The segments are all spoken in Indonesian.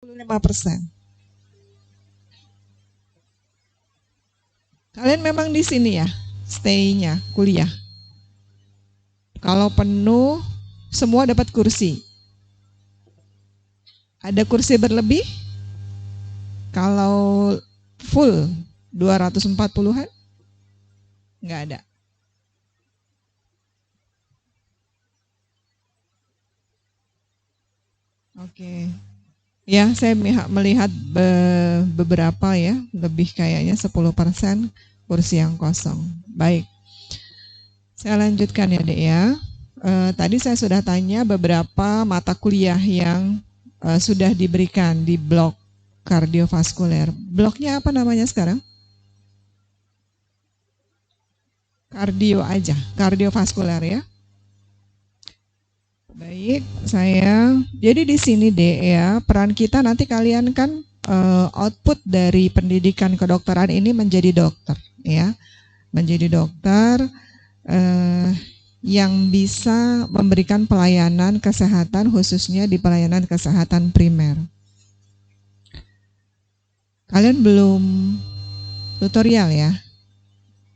5%. Kalian memang di sini ya, stay-nya, kuliah. Kalau penuh, semua dapat kursi. Ada kursi berlebih? Kalau full 240-an? Nggak ada. Oke. Ya, saya melihat beberapa ya, lebih kayaknya 10% kursi yang kosong. Baik. Saya lanjutkan ya, Dek ya. Tadi saya sudah tanya beberapa mata kuliah yang sudah diberikan di blok kardiovaskuler. Bloknya apa namanya sekarang? Kardio aja, kardiovaskuler ya. Baik, jadi di sini deh ya, peran kita nanti kalian kan output dari pendidikan kedokteran ini menjadi dokter ya. Menjadi dokter yang bisa memberikan pelayanan kesehatan khususnya di pelayanan kesehatan primer. Kalian belum tutorial ya?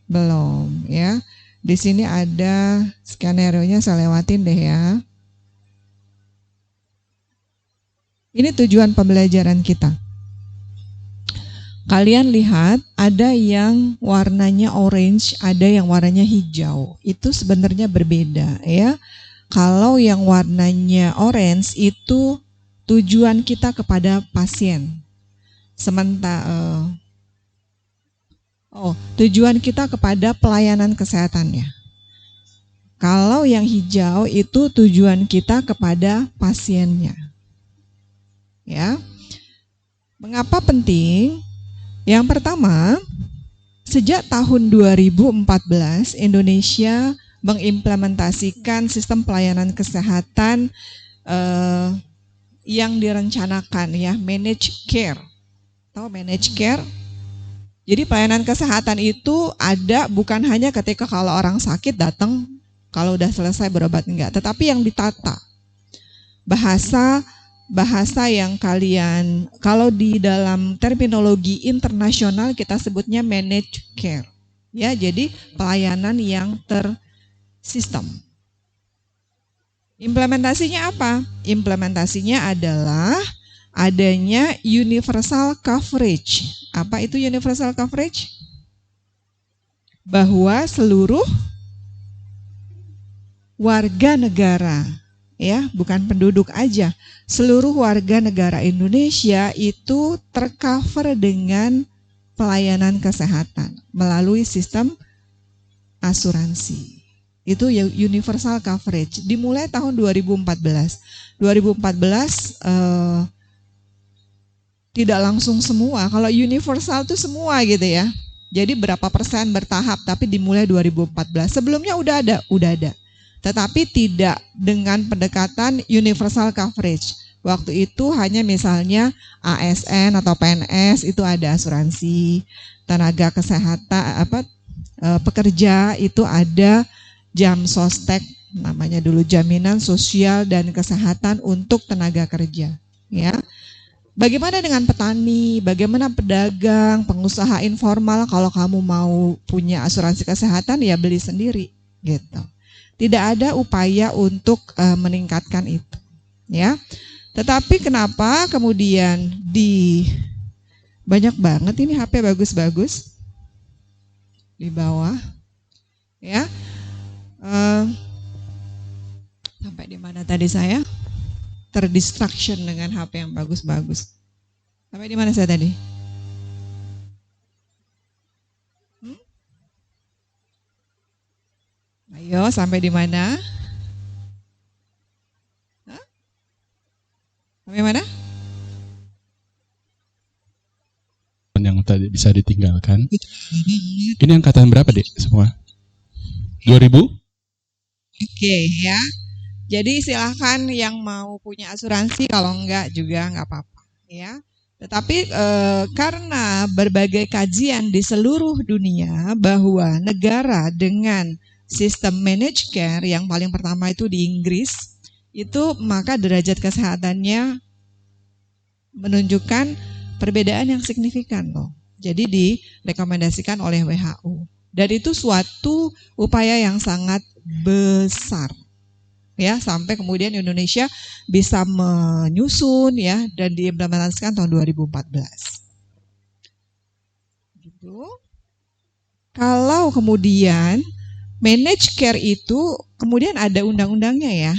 Belum ya. Di sini ada skenario-nya, saya lewatin deh ya. Ini tujuan pembelajaran kita. Kalian lihat ada yang warnanya orange, ada yang warnanya hijau. Itu sebenarnya berbeda ya. Kalau yang warnanya orange itu tujuan kita kepada pasien. Sementara tujuan kita kepada pelayanan kesehatannya. Kalau yang hijau itu tujuan kita kepada pasiennya. Ya. Mengapa penting? Yang pertama, sejak tahun 2014 Indonesia mengimplementasikan sistem pelayanan kesehatan yang direncanakan ya, managed care. Tahu managed care? Jadi pelayanan kesehatan itu ada bukan hanya ketika kalau orang sakit datang, kalau udah selesai berobat enggak, tetapi yang ditata. Bahasa yang kalian, kalau di dalam terminologi internasional kita sebutnya managed care. Ya, jadi pelayanan yang tersistem. Implementasinya apa? Implementasinya adalah adanya universal coverage. Apa itu universal coverage? Bahwa seluruh warga negara, ya, bukan penduduk aja, seluruh warga negara Indonesia itu tercover dengan pelayanan kesehatan melalui sistem asuransi. Itu universal coverage. Dimulai tahun 2014. 2014 tidak langsung semua. Kalau universal itu semua gitu ya. Jadi berapa persen bertahap, tapi dimulai 2014. Sebelumnya udah ada. Tetapi tidak dengan pendekatan universal coverage. Waktu itu hanya misalnya ASN atau PNS itu ada asuransi, tenaga kesehatan pekerja itu ada jam sostek, namanya dulu jaminan sosial dan kesehatan untuk tenaga kerja, ya. Bagaimana dengan petani, bagaimana pedagang, pengusaha informal, kalau kamu mau punya asuransi kesehatan ya beli sendiri gitu. Tidak ada upaya untuk meningkatkan itu, ya. Tetapi kenapa kemudian banyak banget ini HP bagus-bagus di bawah, ya. Sampai di mana tadi saya? Terdistraction dengan HP yang bagus-bagus. Sampai di mana saya tadi? Ayo, sampai di mana? Sampai mana? Yang tadi bisa ditinggalkan. Ini angkatan berapa, Dek, semua? 2000? Oke, ya. Jadi silahkan yang mau punya asuransi, kalau enggak juga enggak apa-apa, ya. Tetapi karena berbagai kajian di seluruh dunia bahwa negara dengan sistem managed care yang paling pertama itu di Inggris, itu maka derajat kesehatannya menunjukkan perbedaan yang signifikan loh. Jadi direkomendasikan oleh WHO. Dan itu suatu upaya yang sangat besar. Ya, sampai kemudian Indonesia bisa menyusun ya dan diimplementasikan tahun 2014. Gitu. Kalau kemudian managed care itu kemudian ada undang-undangnya ya.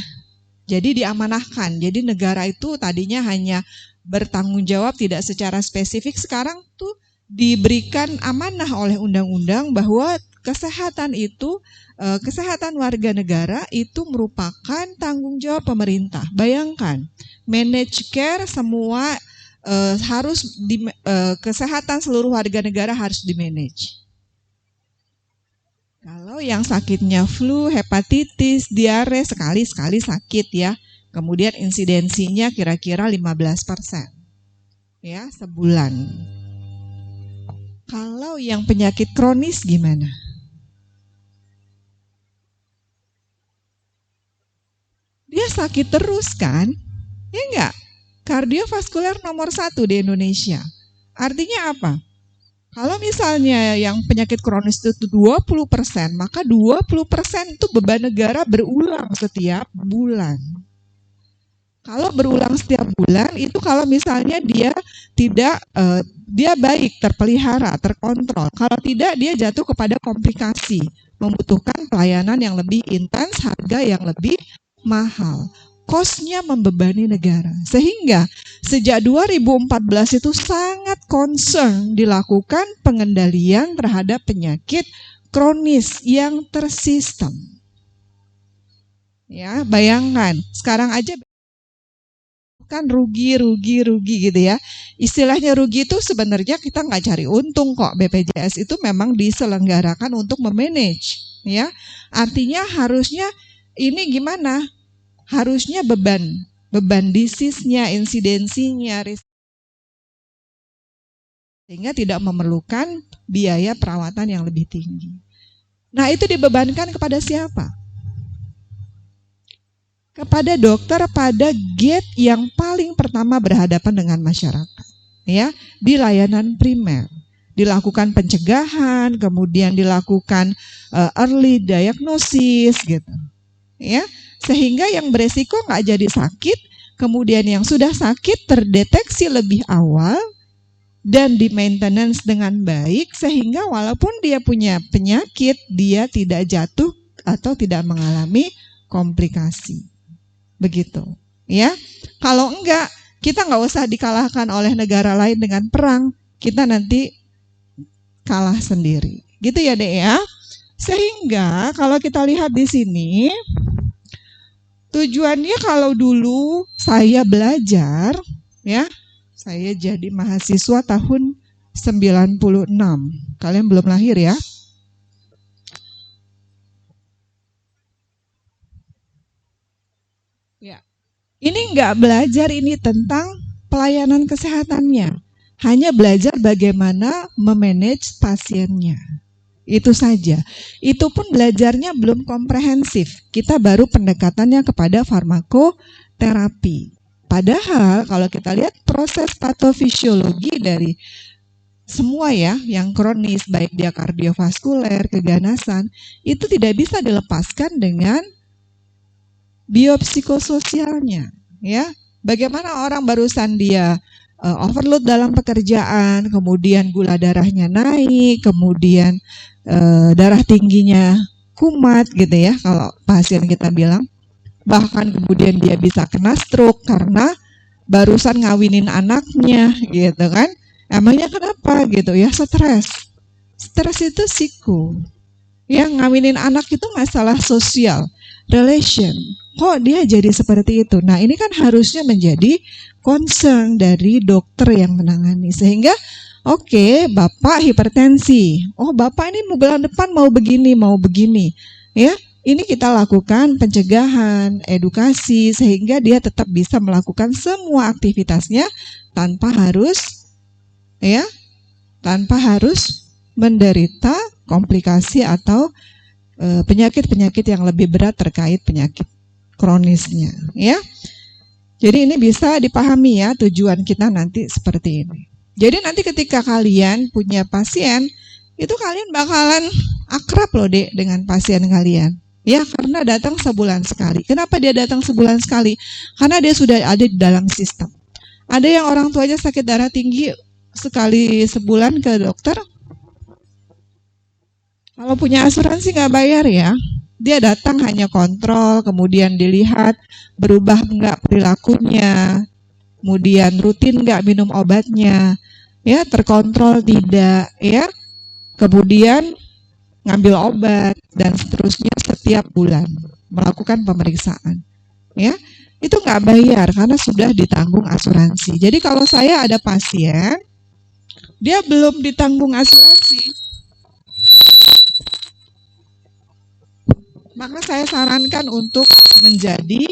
Jadi diamanahkan. Jadi negara itu tadinya hanya bertanggung jawab tidak secara spesifik, sekarang tuh diberikan amanah oleh undang-undang bahwa kesehatan itu, kesehatan warga negara itu merupakan tanggung jawab pemerintah. Bayangkan, managed care semua harus kesehatan seluruh warga negara harus di-manage. Kalau yang sakitnya flu, hepatitis, diare sekali-sekali sakit ya. Kemudian insidensinya kira-kira 15%. Ya, sebulan. Kalau yang penyakit kronis gimana? Dia sakit terus kan? Ya enggak? Kardiovaskuler nomor 1 di Indonesia. Artinya apa? Kalau misalnya yang penyakit kronis itu 20%, maka 20% itu beban negara berulang setiap bulan. Kalau berulang setiap bulan, itu kalau misalnya dia tidak, dia baik, terpelihara, terkontrol. Kalau tidak, dia jatuh kepada komplikasi, membutuhkan pelayanan yang lebih intens, harga yang lebih mahal. Cost-nya membebani negara. Sehingga sejak 2014 itu sangat concern dilakukan pengendalian terhadap penyakit kronis yang tersistem. Ya, bayangkan, sekarang aja kan rugi gitu ya. Istilahnya rugi itu sebenarnya kita nggak cari untung kok. BPJS itu memang diselenggarakan untuk memanage, ya. Artinya harusnya ini gimana? Harusnya beban disease-nya, insidensinya, sehingga tidak memerlukan biaya perawatan yang lebih tinggi. Nah, itu dibebankan kepada siapa? Kepada dokter pada gate yang paling pertama berhadapan dengan masyarakat, ya, di layanan primer. Dilakukan pencegahan, kemudian dilakukan early diagnosis gitu. Ya, sehingga yang beresiko nggak jadi sakit, kemudian yang sudah sakit terdeteksi lebih awal dan di maintenance dengan baik, sehingga walaupun dia punya penyakit, dia tidak jatuh atau tidak mengalami komplikasi. Begitu, ya. Kalau enggak, kita nggak usah dikalahkan oleh negara lain dengan perang, kita nanti kalah sendiri. Gitu ya, Dek ya. Sehingga kalau kita lihat di sini, tujuannya kalau dulu saya belajar, ya, saya jadi mahasiswa tahun 96. Kalian belum lahir ya? Ya. Ini nggak belajar ini tentang pelayanan kesehatannya. Hanya belajar bagaimana memanage pasiennya. Itu saja. Itu pun belajarnya belum komprehensif. Kita baru pendekatannya kepada farmakoterapi. Padahal kalau kita lihat proses patofisiologi dari semua ya, yang kronis, baik dia kardiovaskuler, keganasan, itu tidak bisa dilepaskan dengan biopsikososialnya. Ya, bagaimana orang barusan dia overload dalam pekerjaan, kemudian gula darahnya naik, kemudian darah tingginya kumat gitu ya, kalau pasien kita bilang. Bahkan kemudian dia bisa kena stroke karena barusan ngawinin anaknya gitu kan. Emangnya kenapa gitu ya? Stres. Stres itu psiko. Ya, ngawinin anak itu masalah sosial, relation. Kok dia jadi seperti itu? Nah, ini kan harusnya menjadi concern dari dokter yang menangani. Sehingga oke, Bapak hipertensi. Oh, Bapak ini bulan depan mau begini. Ya, ini kita lakukan pencegahan, edukasi, sehingga dia tetap bisa melakukan semua aktivitasnya tanpa harus menderita komplikasi atau penyakit-penyakit yang lebih berat terkait penyakit kronisnya, ya. Jadi ini bisa dipahami ya tujuan kita nanti seperti ini. Jadi nanti ketika kalian punya pasien, itu kalian bakalan akrab loh Dek dengan pasien kalian. Ya karena datang sebulan sekali. Kenapa dia datang sebulan sekali? Karena dia sudah ada di dalam sistem. Ada yang orang tua aja sakit darah tinggi sekali sebulan ke dokter. Kalau punya asuransi nggak bayar ya. Dia datang hanya kontrol, kemudian dilihat berubah nggak perilakunya, kemudian rutin nggak minum obatnya, ya terkontrol tidak, ya, kemudian ngambil obat dan seterusnya setiap bulan melakukan pemeriksaan, ya itu nggak bayar karena sudah ditanggung asuransi. Jadi kalau saya ada pasien, dia belum ditanggung asuransi, maka saya sarankan untuk menjadi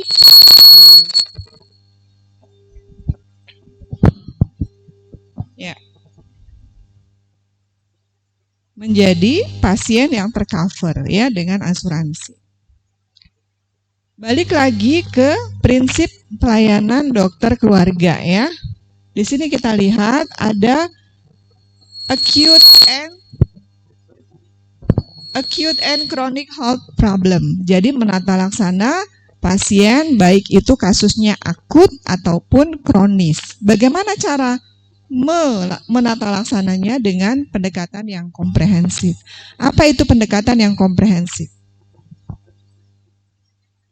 pasien yang tercover ya dengan asuransi. Balik lagi ke prinsip pelayanan dokter keluarga ya. Di sini kita lihat ada acute and chronic health problem. Jadi menata laksana pasien baik itu kasusnya akut ataupun kronis. Bagaimana cara menata laksananya dengan pendekatan yang komprehensif? Apa itu pendekatan yang komprehensif?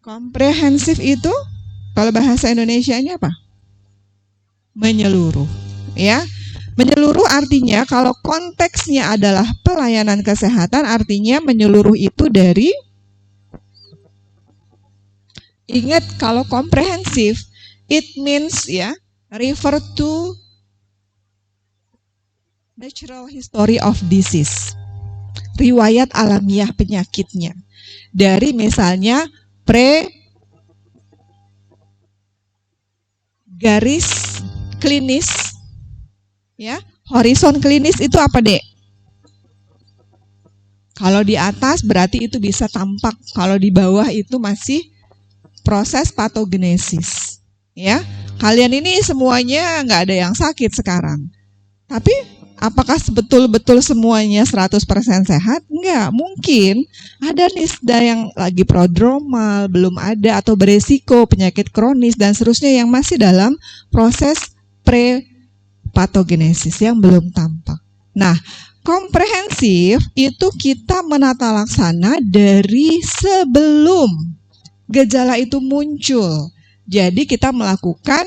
Komprehensif itu kalau bahasa Indonesianya apa? Menyeluruh, ya. Menyeluruh artinya kalau konteksnya adalah pelayanan kesehatan, artinya menyeluruh itu dari, ingat kalau komprehensif, it means ya, refer to natural history of disease, riwayat alamiah penyakitnya. Dari misalnya garis klinis, ya, horizon klinis itu apa Dek? Kalau di atas berarti itu bisa tampak, kalau di bawah itu masih proses patogenesis. Ya, kalian ini semuanya nggak ada yang sakit sekarang. Tapi apakah betul-betul semuanya 100% sehat? Enggak, mungkin ada nisda yang lagi prodromal, belum ada atau beresiko penyakit kronis dan seterusnya yang masih dalam proses pre-patogenesis yang belum tampak. Nah, komprehensif itu kita menata laksana dari sebelum gejala itu muncul. Jadi kita melakukan,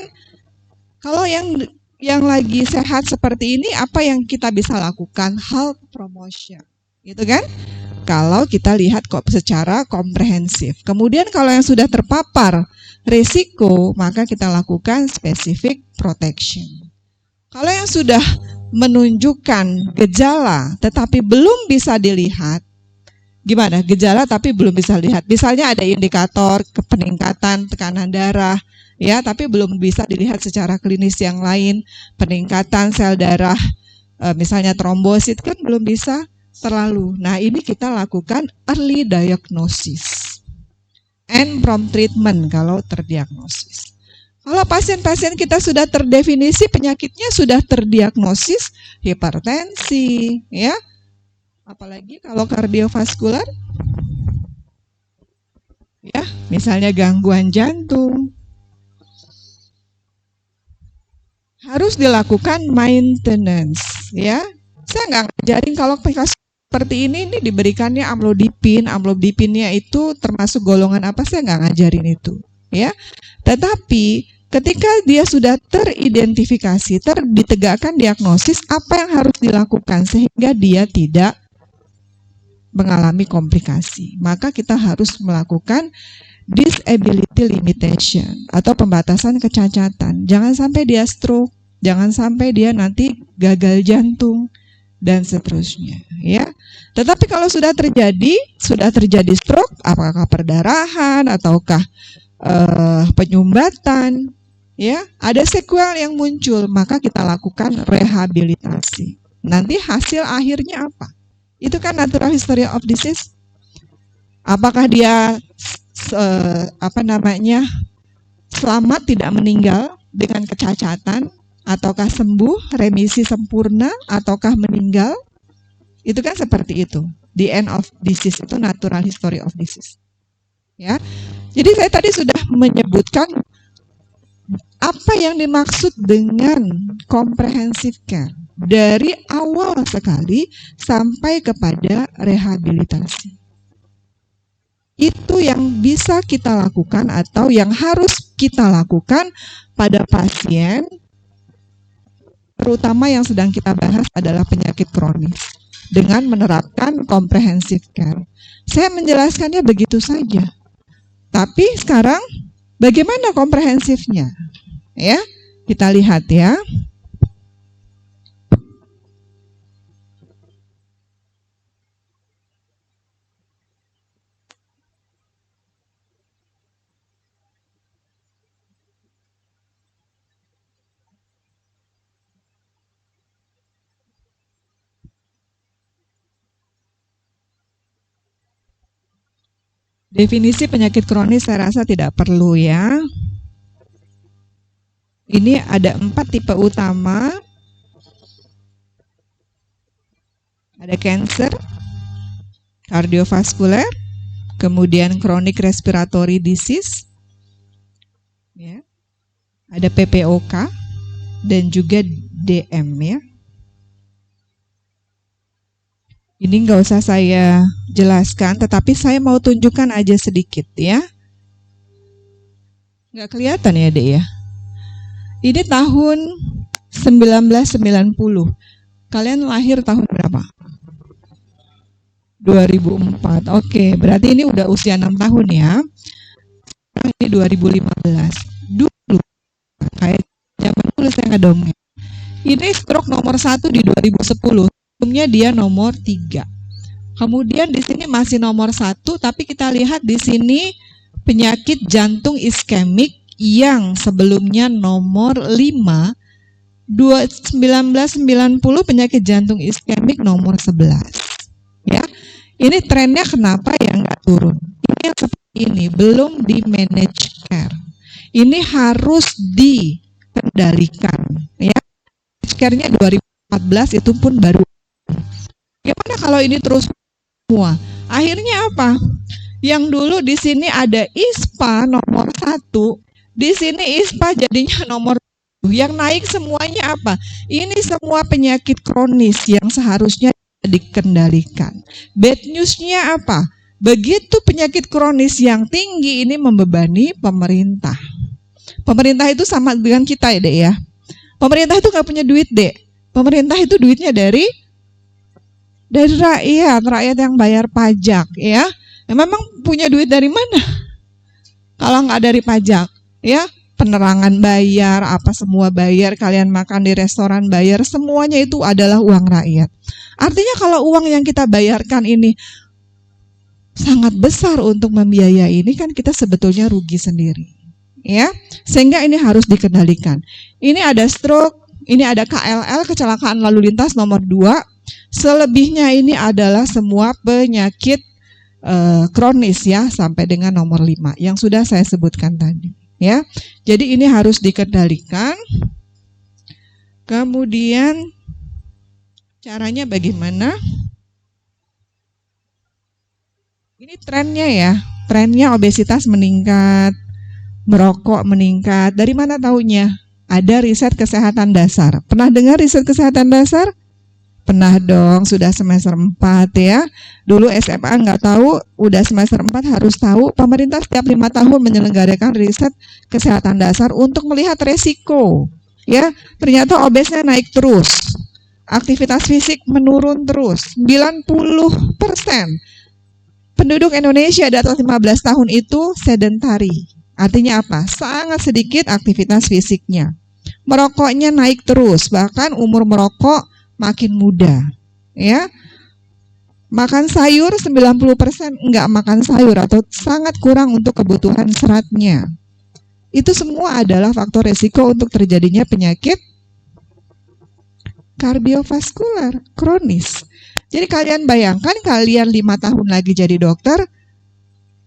kalau yang lagi sehat seperti ini, apa yang kita bisa lakukan? Health promotion, gitu kan? Kalau kita lihat kok secara komprehensif. Kemudian kalau yang sudah terpapar risiko, maka kita lakukan specific protection. Kalau yang sudah menunjukkan gejala tetapi belum bisa dilihat, gimana? Gejala tapi belum bisa lihat. Misalnya ada indikator peningkatan tekanan darah, ya, tapi belum bisa dilihat secara klinis yang lain, peningkatan sel darah, misalnya trombosit kan belum bisa terlalu. Nah, ini kita lakukan early diagnosis and prompt treatment kalau terdiagnosis. Kalau pasien-pasien kita sudah terdefinisi penyakitnya, sudah terdiagnosis hipertensi, ya, apalagi kalau kardiovaskular, ya, misalnya gangguan jantung, harus dilakukan maintenance, ya. Saya nggak ngajarin kalau kasus seperti ini diberikannya amlodipin. Amlodipinnya itu termasuk golongan apa, saya nggak ngajarin itu, ya. Tetapi ketika dia sudah teridentifikasi, ditegakkan diagnosis, apa yang harus dilakukan sehingga dia tidak mengalami komplikasi, maka kita harus melakukan disability limitation atau pembatasan kecacatan. Jangan sampai dia stroke, jangan sampai dia nanti gagal jantung dan seterusnya, ya. Tetapi kalau sudah terjadi stroke, apakah perdarahan ataukah penyumbatan, ya, ada sekuel yang muncul, maka kita lakukan rehabilitasi. Nanti hasil akhirnya apa? Itu kan natural history of disease. Apakah dia selamat tidak meninggal dengan kecacatan, ataukah sembuh, remisi sempurna, ataukah meninggal? Itu kan seperti itu. The end of disease itu natural history of disease. Ya. Jadi saya tadi sudah menyebutkan apa yang dimaksud dengan comprehensive care dari awal sekali sampai kepada rehabilitasi. Itu yang bisa kita lakukan atau yang harus kita lakukan pada pasien, terutama yang sedang kita bahas adalah penyakit kronis, dengan menerapkan comprehensive care. Saya menjelaskannya begitu saja. Tapi sekarang bagaimana komprehensifnya? Ya, kita lihat ya. Definisi penyakit kronis saya rasa tidak perlu ya. Ini ada 4 tipe utama. Ada cancer, kardiovaskuler, kemudian chronic respiratory disease, ya. Ada PPOK dan juga DM ya. Ini nggak usah saya jelaskan, tetapi saya mau tunjukkan aja sedikit ya. Nggak kelihatan ya, Dek ya? Ini tahun 1990. Kalian lahir tahun berapa? 2004. Oke, berarti ini udah usia 6 tahun ya. Ini 2015. Dulu, kayak zaman dulu saya nggak dongeng. Ini stroke nomor 1 di 2010. Sebelumnya dia nomor 3. Kemudian di sini masih nomor 1, tapi kita lihat di sini penyakit jantung iskemik yang sebelumnya nomor 5, 1990 penyakit jantung iskemik nomor 11. Ya, ini trennya kenapa ya nggak turun? Ini yang seperti ini, belum di manage care. Ini harus dikendalikan. Ya, manage care-nya 2014 itu pun baru. Gimana kalau ini terus semua? Akhirnya apa? Yang dulu di sini ada ISPA nomor 1, di sini ISPA jadinya nomor 2. Yang naik semuanya apa? Ini semua penyakit kronis yang seharusnya dikendalikan. Bad news-nya apa? Begitu penyakit kronis yang tinggi ini membebani pemerintah. Pemerintah itu sama dengan kita ya, Dek ya. Pemerintah itu nggak punya duit, Dek. Pemerintah itu duitnya dari rakyat yang bayar pajak ya. Memang punya duit dari mana? Kalau nggak dari pajak ya, penerangan bayar, apa semua bayar, kalian makan di restoran bayar, semuanya itu adalah uang rakyat. Artinya kalau uang yang kita bayarkan ini sangat besar untuk membiayai ini, kan kita sebetulnya rugi sendiri ya. Sehingga ini harus dikendalikan. Ini ada stroke, ini ada KLL, kecelakaan lalu lintas nomor 2. Selebihnya ini adalah semua penyakit kronis ya, sampai dengan nomor 5 yang sudah saya sebutkan tadi ya. Jadi ini harus dikendalikan. Kemudian caranya bagaimana? Ini trennya ya. Trennya obesitas meningkat, merokok meningkat. Dari mana taunya? Ada riset kesehatan dasar. Pernah dengar riset kesehatan dasar? Pernah dong, sudah semester 4 ya. Dulu SMA nggak tahu, udah semester 4 harus tahu. Pemerintah setiap 5 tahun menyelenggarakan riset kesehatan dasar untuk melihat resiko. Ya, ternyata obesnya naik terus. Aktivitas fisik menurun terus. 90% penduduk Indonesia di atas 15 tahun itu sedentari. Artinya apa? Sangat sedikit aktivitas fisiknya. Merokoknya naik terus, bahkan umur merokok makin muda, ya. Makan sayur 90% enggak makan sayur atau sangat kurang untuk kebutuhan seratnya. Itu semua adalah faktor resiko untuk terjadinya penyakit kardiovaskular kronis. Jadi kalian bayangkan kalian 5 tahun lagi jadi dokter,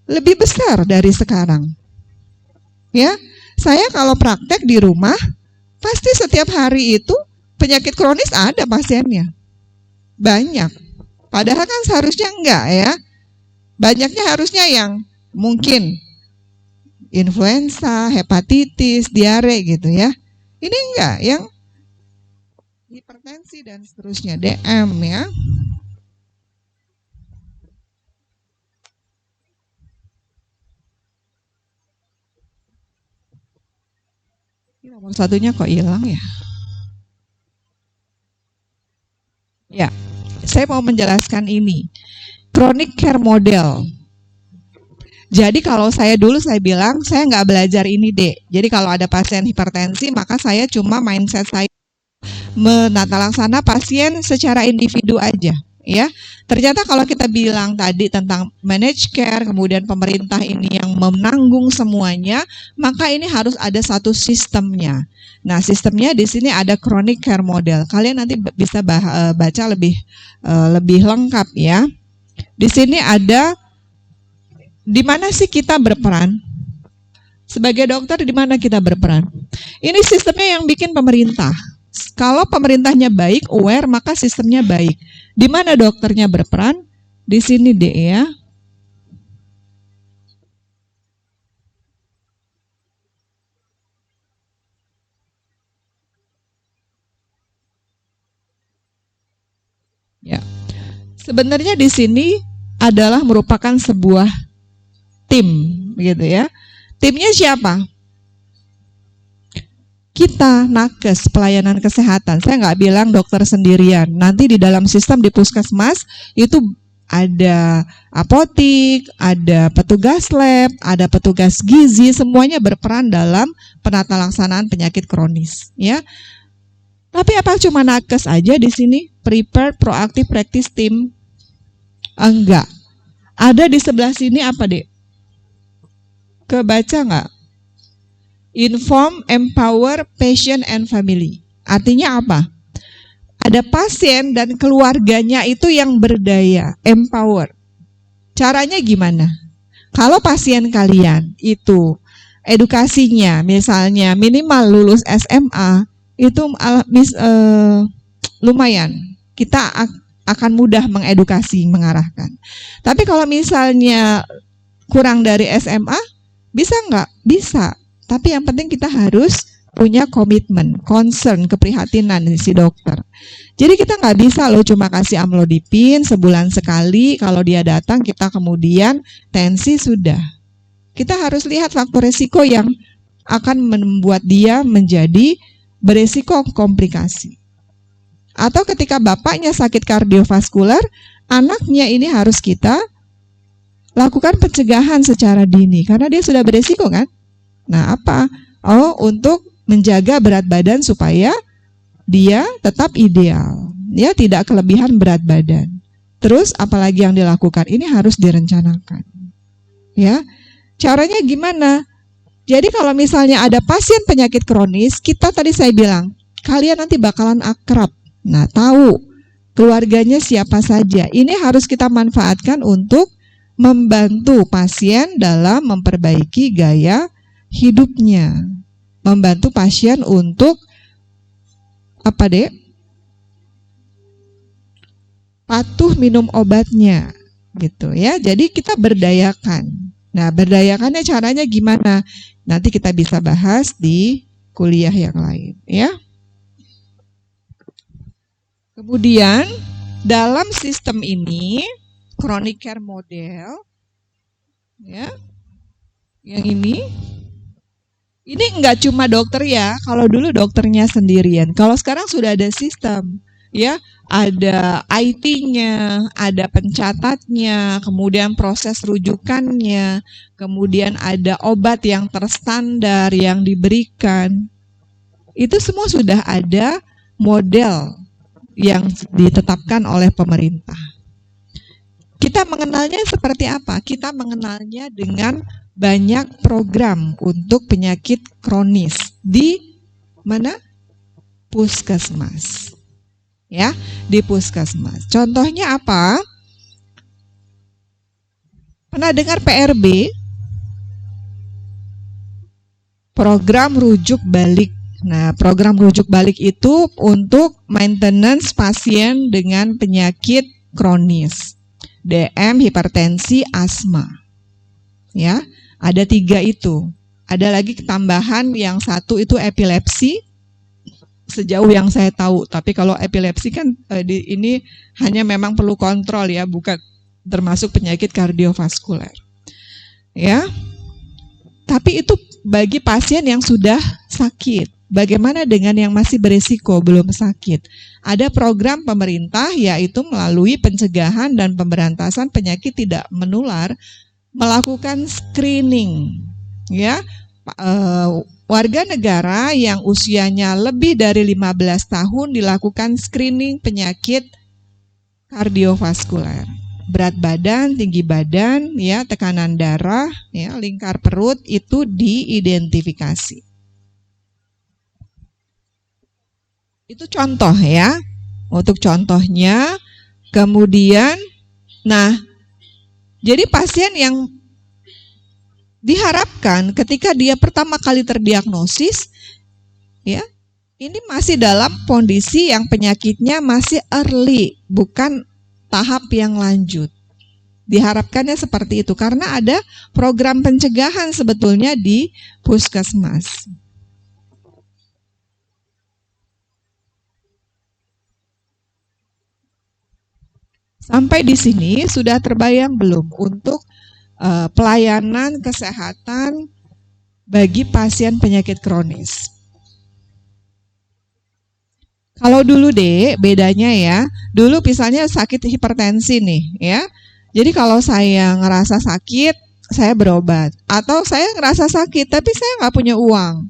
lebih besar dari sekarang. Ya, Saya kalau praktek di rumah, pasti setiap hari itu penyakit kronis ada pasiennya. Banyak. Padahal kan seharusnya enggak ya. Banyaknya harusnya yang mungkin influenza, hepatitis, diare gitu ya. Ini enggak, yang hipertensi dan seterusnya, DM ya. Nomor satunya kok hilang ya? Ya, saya mau menjelaskan ini. Chronic care model. Jadi kalau saya bilang, saya nggak belajar ini deh. Jadi kalau ada pasien hipertensi, maka saya cuma mindset saya menata laksana pasien secara individu aja. Ya, ternyata kalau kita bilang tadi tentang managed care, kemudian pemerintah ini yang menanggung semuanya, maka ini harus ada satu sistemnya. Nah, sistemnya di sini ada chronic care model. Kalian nanti bisa baca lebih lengkap ya. Di sini ada di mana sih kita berperan? Sebagai dokter di mana kita berperan? Ini sistemnya yang bikin pemerintah. Kalau pemerintahnya baik, aware, maka sistemnya baik. Di mana dokternya berperan? Di sini deh ya. Ya. Sebenarnya di sini adalah merupakan sebuah tim, begitu ya. Timnya siapa? Kita, nakes, pelayanan kesehatan. Saya nggak bilang dokter sendirian. Nanti di dalam sistem di puskesmas itu ada apotik, ada petugas lab, ada petugas gizi, semuanya berperan dalam penata laksanaan penyakit kronis. Ya. Tapi apa cuma nakes aja di sini? Prepared Proactive Practice Team? Enggak. Ada di sebelah sini apa, Dek? Kebaca nggak? Inform, empower, patient and family. Artinya apa? Ada pasien dan keluarganya itu yang berdaya, empower. Caranya gimana? Kalau pasien kalian itu edukasinya misalnya minimal lulus SMA, itu lumayan. Kita akan mudah mengedukasi, mengarahkan. Tapi kalau misalnya kurang dari SMA, bisa nggak? Bisa. Tapi yang penting kita harus punya komitmen, concern, keprihatinan dari si dokter. Jadi kita nggak bisa loh cuma kasih amlodipin sebulan sekali, kalau dia datang kita kemudian tensi sudah. Kita harus lihat faktor resiko yang akan membuat dia menjadi beresiko komplikasi. Atau ketika bapaknya sakit kardiovaskular, anaknya ini harus kita lakukan pencegahan secara dini, karena dia sudah beresiko kan? Nah, apa? Oh, untuk menjaga berat badan supaya dia tetap ideal. Ya, tidak kelebihan berat badan. Terus apalagi yang dilakukan? Ini harus direncanakan. Ya. Caranya gimana? Jadi kalau misalnya ada pasien penyakit kronis, kita tadi saya bilang, kalian nanti bakalan akrab. Nah, tahu keluarganya siapa saja. Ini harus kita manfaatkan untuk membantu pasien dalam memperbaiki gaya hidupnya, membantu pasien untuk apa, Dek? Patuh minum obatnya, gitu ya. Jadi kita berdayakan. Nah, berdayakannya caranya gimana? Nanti kita bisa bahas di kuliah yang lain, ya. Kemudian dalam sistem ini chronic care model, ya, yang ini enggak cuma dokter ya. Kalau dulu dokternya sendirian. Kalau sekarang sudah ada sistem, ya. Ada IT-nya, ada pencatatnya, kemudian proses rujukannya, kemudian ada obat yang terstandar yang diberikan. Itu semua sudah ada model yang ditetapkan oleh pemerintah. Kita mengenalnya seperti apa? Kita mengenalnya dengan banyak program untuk penyakit kronis di mana? Puskesmas. Ya, di puskesmas. Contohnya apa? Pernah dengar PRB? program rujuk balik. Nah, program rujuk balik itu untuk maintenance pasien dengan penyakit kronis, DM, hipertensi, asma. Ya, ada 3 itu. Ada lagi tambahan yang satu itu epilepsi, sejauh yang saya tahu. Tapi kalau epilepsi kan ini hanya memang perlu kontrol ya, bukan termasuk penyakit kardiovaskuler. Ya. Tapi itu bagi pasien yang sudah sakit. Bagaimana dengan yang masih berisiko belum sakit? Ada program pemerintah yaitu melalui pencegahan dan pemberantasan penyakit tidak menular, melakukan screening. Ya, warga negara yang usianya lebih dari 15 tahun dilakukan screening penyakit kardiovaskuler. Berat badan, tinggi badan, ya, tekanan darah, ya, lingkar perut itu diidentifikasi. Itu contoh ya. Untuk contohnya, kemudian, nah, jadi pasien yang diharapkan ketika dia pertama kali terdiagnosis, ya, ini masih dalam kondisi yang penyakitnya masih early, bukan tahap yang lanjut. Diharapkannya seperti itu karena ada program pencegahan sebetulnya di puskesmas. Sampai di sini sudah terbayang belum untuk pelayanan kesehatan bagi pasien penyakit kronis? Kalau dulu deh, bedanya ya, dulu misalnya sakit hipertensi nih ya. Jadi kalau saya ngerasa sakit, saya berobat. Atau saya ngerasa sakit, tapi saya nggak punya uang.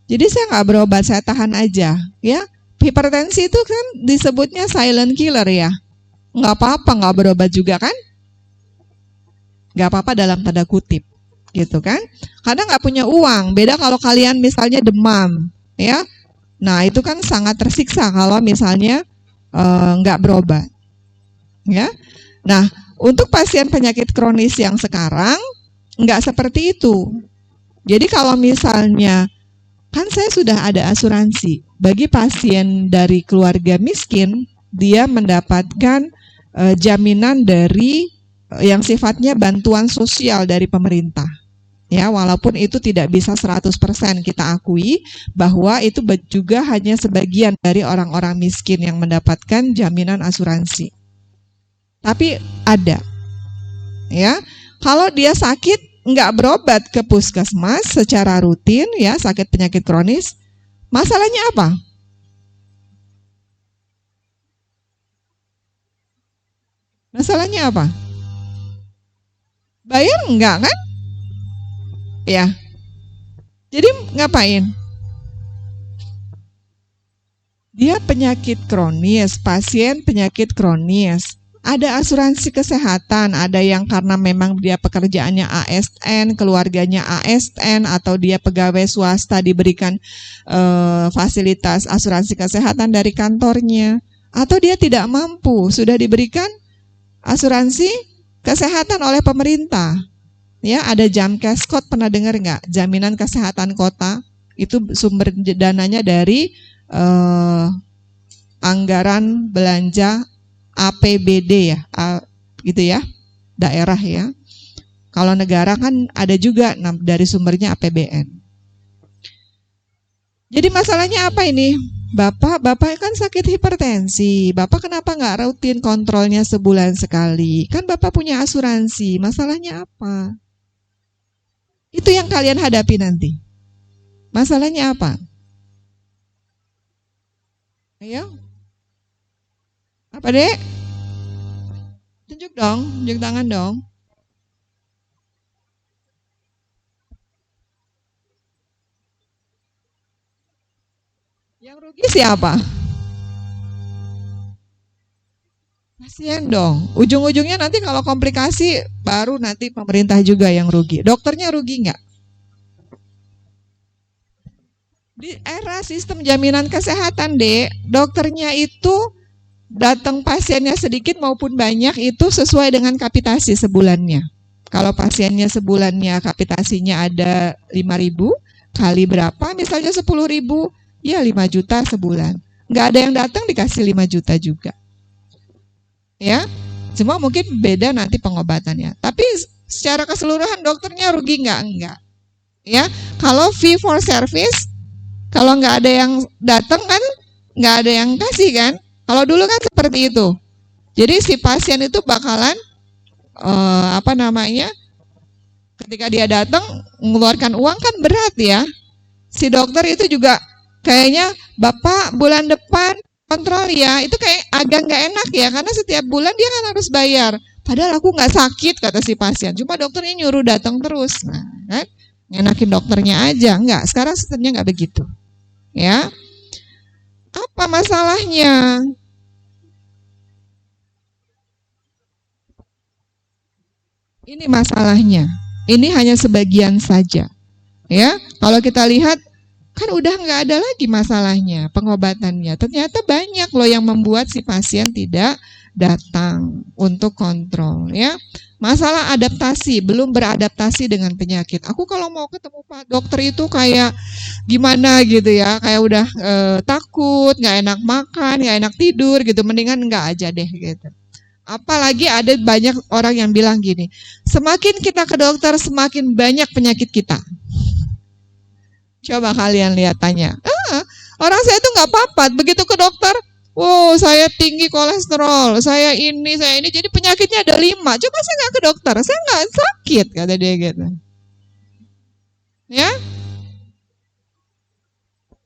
Jadi saya nggak berobat, saya tahan aja ya. Hipertensi itu kan disebutnya silent killer ya. Nggak apa-apa nggak berobat juga kan? Nggak apa-apa dalam tanda kutip, gitu kan? Karena nggak punya uang. Beda kalau kalian misalnya demam, ya. Nah itu kan sangat tersiksa kalau misalnya nggak berobat, ya. Nah untuk pasien penyakit kronis yang sekarang nggak seperti itu. Jadi kalau misalnya kan saya sudah ada asuransi bagi pasien dari keluarga miskin, dia mendapatkan jaminan dari yang sifatnya bantuan sosial dari pemerintah. Ya, walaupun itu tidak bisa 100% kita akui bahwa itu juga hanya sebagian dari orang-orang miskin yang mendapatkan jaminan asuransi. Tapi ada. Ya, kalau dia sakit nggak berobat ke puskesmas secara rutin ya, sakit penyakit kronis, masalahnya apa? Masalahnya apa? Bayar enggak kan? Ya. Jadi ngapain? Dia penyakit kronis, pasien penyakit kronis. Ada asuransi kesehatan, ada yang karena memang dia pekerjaannya ASN, keluarganya ASN, atau dia pegawai swasta diberikan fasilitas asuransi kesehatan dari kantornya, atau dia tidak mampu, sudah diberikan asuransi kesehatan oleh pemerintah. Ya, ada Jamkeskot, pernah dengar nggak? Jaminan Kesehatan Kota. Itu sumber dananya dari anggaran belanja APBD ya, gitu ya, daerah ya. Kalau negara kan ada juga dari sumbernya APBN. Jadi masalahnya apa ini? Bapak kan sakit hipertensi. Bapak kenapa nggak rutin kontrolnya sebulan sekali? Kan Bapak punya asuransi. Masalahnya apa? Itu yang kalian hadapi nanti. Masalahnya apa? Ayo. Apa, Dek? Tunjuk dong, tunjuk tangan dong. Yang rugi siapa? Pasien dong. Ujung-ujungnya nanti kalau komplikasi baru nanti pemerintah juga yang rugi. Dokternya rugi nggak? Di era sistem jaminan kesehatan, Dek, dokternya itu datang pasiennya sedikit maupun banyak itu sesuai dengan kapitasi sebulannya. Kalau pasiennya sebulannya kapitasinya ada 5.000, kali berapa, misalnya 10.000, ya 5 juta sebulan. Nggak ada yang datang dikasih 5 juta juga. Ya, cuma mungkin beda nanti pengobatannya. Tapi secara keseluruhan dokternya rugi nggak? Enggak. Ya, kalau fee for service, kalau nggak ada yang datang kan, nggak ada yang kasih kan. Kalau dulu kan seperti itu. Jadi si pasien itu bakalan ketika dia datang mengeluarkan uang kan berat ya. Si dokter itu juga kayaknya, Bapak bulan depan kontrol ya, itu kayak agak nggak enak ya, karena setiap bulan dia kan harus bayar. Padahal aku nggak sakit, kata si pasien. Cuma dokternya nyuruh datang terus. Nah, kan? Ngenakin dokternya aja. Enggak, sekarang sistemnya nggak begitu. Ya, apa masalahnya? Ini masalahnya. Ini hanya sebagian saja. Ya, kalau kita lihat kan udah nggak ada lagi masalahnya pengobatannya. Ternyata banyak loh yang membuat si pasien tidak datang untuk kontrol. Ya, masalah adaptasi, belum beradaptasi dengan penyakit. Aku kalau mau ketemu Pak Dokter itu kayak gimana gitu ya, kayak udah takut, nggak enak makan, nggak enak tidur gitu. Mendingan nggak aja deh gitu. Apalagi ada banyak orang yang bilang gini, semakin kita ke dokter semakin banyak penyakit kita. Coba kalian lihat, tanya. Orang saya itu nggak apa-apa, begitu ke dokter, wow saya tinggi kolesterol, saya ini, jadi penyakitnya ada 5. Coba saya nggak ke dokter, saya nggak sakit, kata dia gitu. Ya,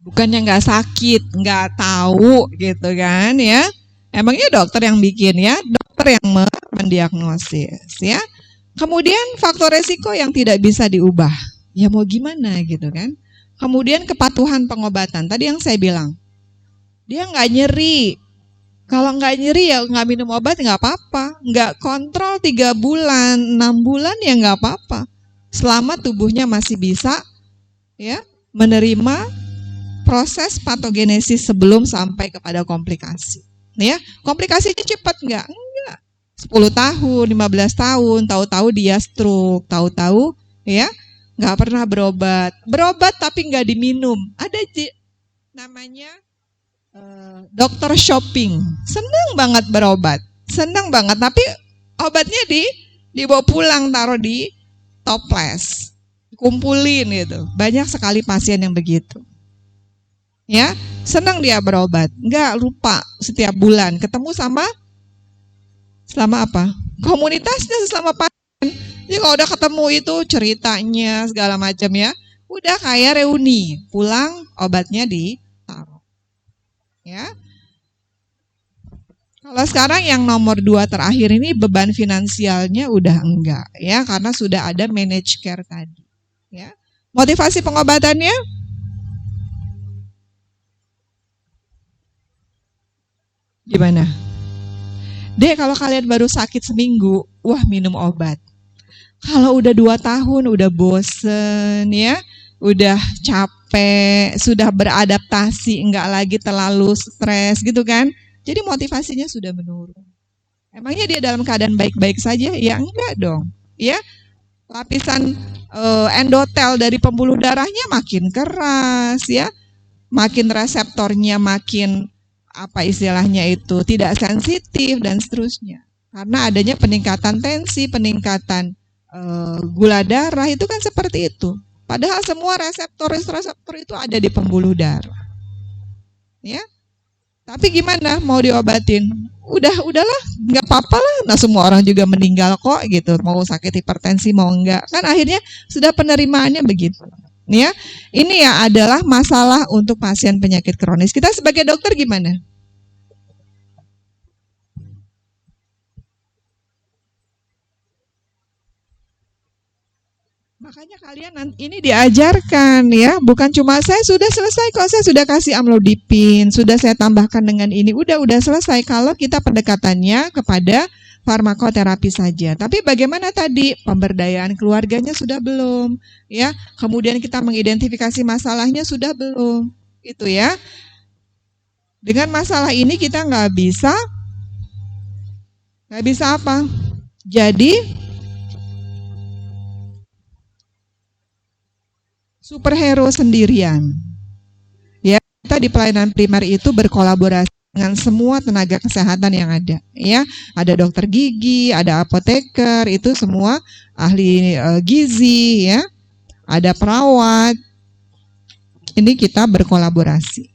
bukannya nggak sakit, nggak tahu gitu kan ya. Emangnya dokter yang bikin ya, dokter yang mendiagnosis ya. Kemudian faktor resiko yang tidak bisa diubah. Ya mau gimana gitu kan. Kemudian kepatuhan pengobatan. Tadi yang saya bilang, dia nggak nyeri. Kalau nggak nyeri ya nggak minum obat nggak apa-apa. Nggak kontrol 3 bulan, 6 bulan ya nggak apa-apa. Selama tubuhnya masih bisa ya menerima proses patogenesis sebelum sampai kepada komplikasi. Ya, komplikasinya cepat nggak? Enggak. 10 tahun, 15 tahun, tahu-tahu dia stroke, tahu-tahu ya nggak pernah berobat. Berobat tapi nggak diminum. Ada namanya dokter shopping. Senang banget berobat. Senang banget, tapi obatnya dibawa pulang, taruh di toples. Kumpulin gitu. Banyak sekali pasien yang begitu. Ya, senang dia berobat, enggak lupa setiap bulan ketemu sama apa? Komunitasnya selama pasien. Jadi kalau udah ketemu itu ceritanya segala macam ya, udah kayak reuni, pulang obatnya ditaruh. Ya. Kalau sekarang yang nomor 2 terakhir ini beban finansialnya udah enggak ya, karena sudah ada managed care tadi. Ya. Motivasi pengobatannya gimana? Dek, kalau kalian baru sakit seminggu, wah minum obat. Kalau udah 2 tahun, udah bosen ya, udah capek, sudah beradaptasi, enggak lagi terlalu stres gitu kan. Jadi motivasinya sudah menurun. Emangnya dia dalam keadaan baik-baik saja? Ya enggak dong. Ya, lapisan endotel dari pembuluh darahnya makin keras ya, makin reseptornya makin apa istilahnya itu tidak sensitif dan seterusnya. Karena adanya peningkatan tensi, peningkatan gula darah itu kan seperti itu. Padahal semua reseptor itu ada di pembuluh darah. Ya. Tapi gimana mau diobatin? Udahlah, nggak apa-apa lah. Nah, semua orang juga meninggal kok gitu. Mau sakit hipertensi mau enggak. Kan akhirnya sudah penerimaannya begitu. Ya, ini ya adalah masalah untuk pasien penyakit kronis. Kita sebagai dokter gimana? Makanya kalian ini diajarkan ya, bukan cuma saya sudah selesai kok, saya sudah kasih amlodipin, sudah saya tambahkan dengan ini, udah selesai kalau kita pendekatannya kepada farmakoterapi saja. Tapi bagaimana tadi pemberdayaan keluarganya sudah belum, ya? Kemudian kita mengidentifikasi masalahnya sudah belum, itu ya. Dengan masalah ini kita nggak bisa apa? Jadi superhero sendirian. Ya, kita di pelayanan primer itu berkolaborasi dengan semua tenaga kesehatan yang ada, ya. Ada dokter gigi, ada apoteker, itu semua ahli gizi, ya. Ada perawat. Ini kita berkolaborasi.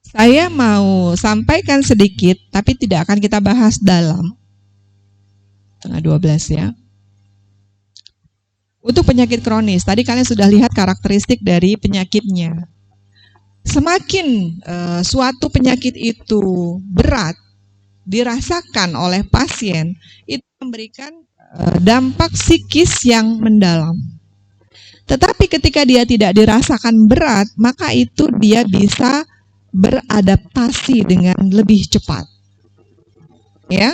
Saya mau sampaikan sedikit, tapi tidak akan kita bahas dalam. Tengah 12 ya. Untuk penyakit kronis, tadi kalian sudah lihat karakteristik dari penyakitnya. Semakin suatu penyakit itu berat, dirasakan oleh pasien, itu memberikan dampak psikis yang mendalam. Tetapi ketika dia tidak dirasakan berat, maka itu dia bisa beradaptasi dengan lebih cepat. Ya,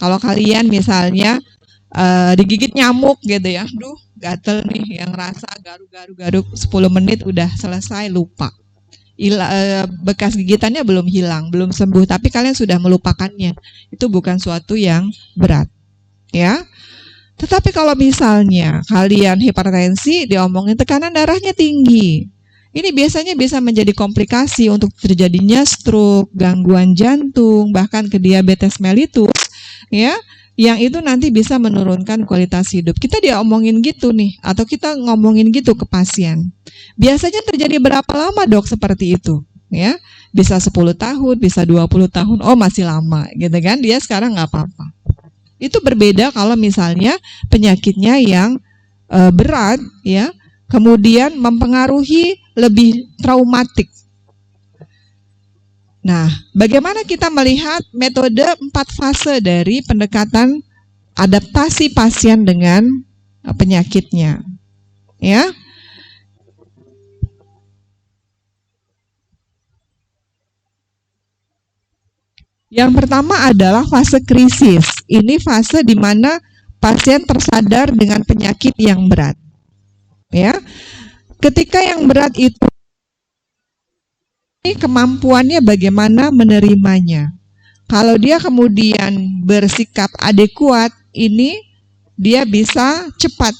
kalau kalian misalnya digigit nyamuk gitu ya, duh gatel nih, yang rasa garuk-garuk 10 menit udah selesai, lupa. Bekas gigitannya belum hilang, belum sembuh, tapi kalian sudah melupakannya. Itu bukan suatu yang berat, ya. Tetapi kalau misalnya kalian hipertensi, diomongin tekanan darahnya tinggi, ini biasanya bisa menjadi komplikasi untuk terjadinya stroke, gangguan jantung, bahkan ke diabetes mellitus, ya, yang itu nanti bisa menurunkan kualitas hidup. Kita diomongin gitu nih, atau kita ngomongin gitu ke pasien. Biasanya terjadi berapa lama dok seperti itu? Ya, bisa 10 tahun, bisa 20 tahun, oh masih lama, gitu kan? Dia sekarang nggak apa-apa. Itu berbeda kalau misalnya penyakitnya yang berat, ya, kemudian mempengaruhi lebih traumatik. Nah, bagaimana kita melihat metode 4 fase dari pendekatan adaptasi pasien dengan penyakitnya? Ya. Yang pertama adalah fase krisis. Ini fase di mana pasien tersadar dengan penyakit yang berat. Ya. Ketika yang berat itu, kemampuannya bagaimana menerimanya. Kalau dia kemudian bersikap adekuat, ini dia bisa cepat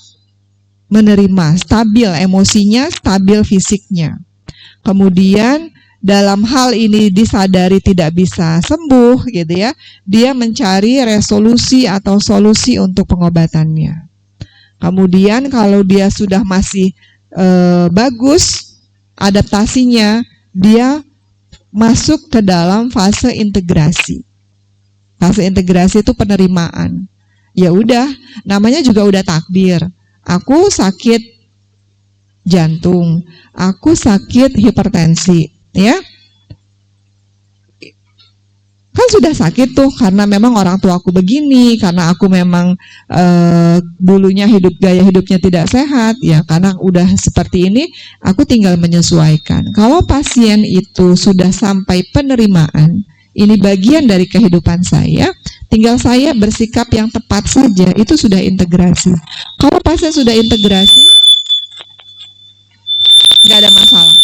menerima, stabil emosinya, stabil fisiknya. Kemudian dalam hal ini disadari tidak bisa sembuh gitu ya, dia mencari resolusi atau solusi untuk pengobatannya. Kemudian kalau dia sudah masih bagus adaptasinya, dia masuk ke dalam fase integrasi. Fase integrasi itu penerimaan. Ya udah, namanya juga udah takdir. Aku sakit jantung, aku sakit hipertensi, ya. Kan sudah sakit tuh karena memang orang tua aku begini, karena aku memang dulunya gaya hidupnya tidak sehat, ya karena udah seperti ini, aku tinggal menyesuaikan. Kalau pasien itu sudah sampai penerimaan, ini bagian dari kehidupan saya, tinggal saya bersikap yang tepat saja, itu sudah integrasi. Kalau pasien sudah integrasi, nggak ada masalah.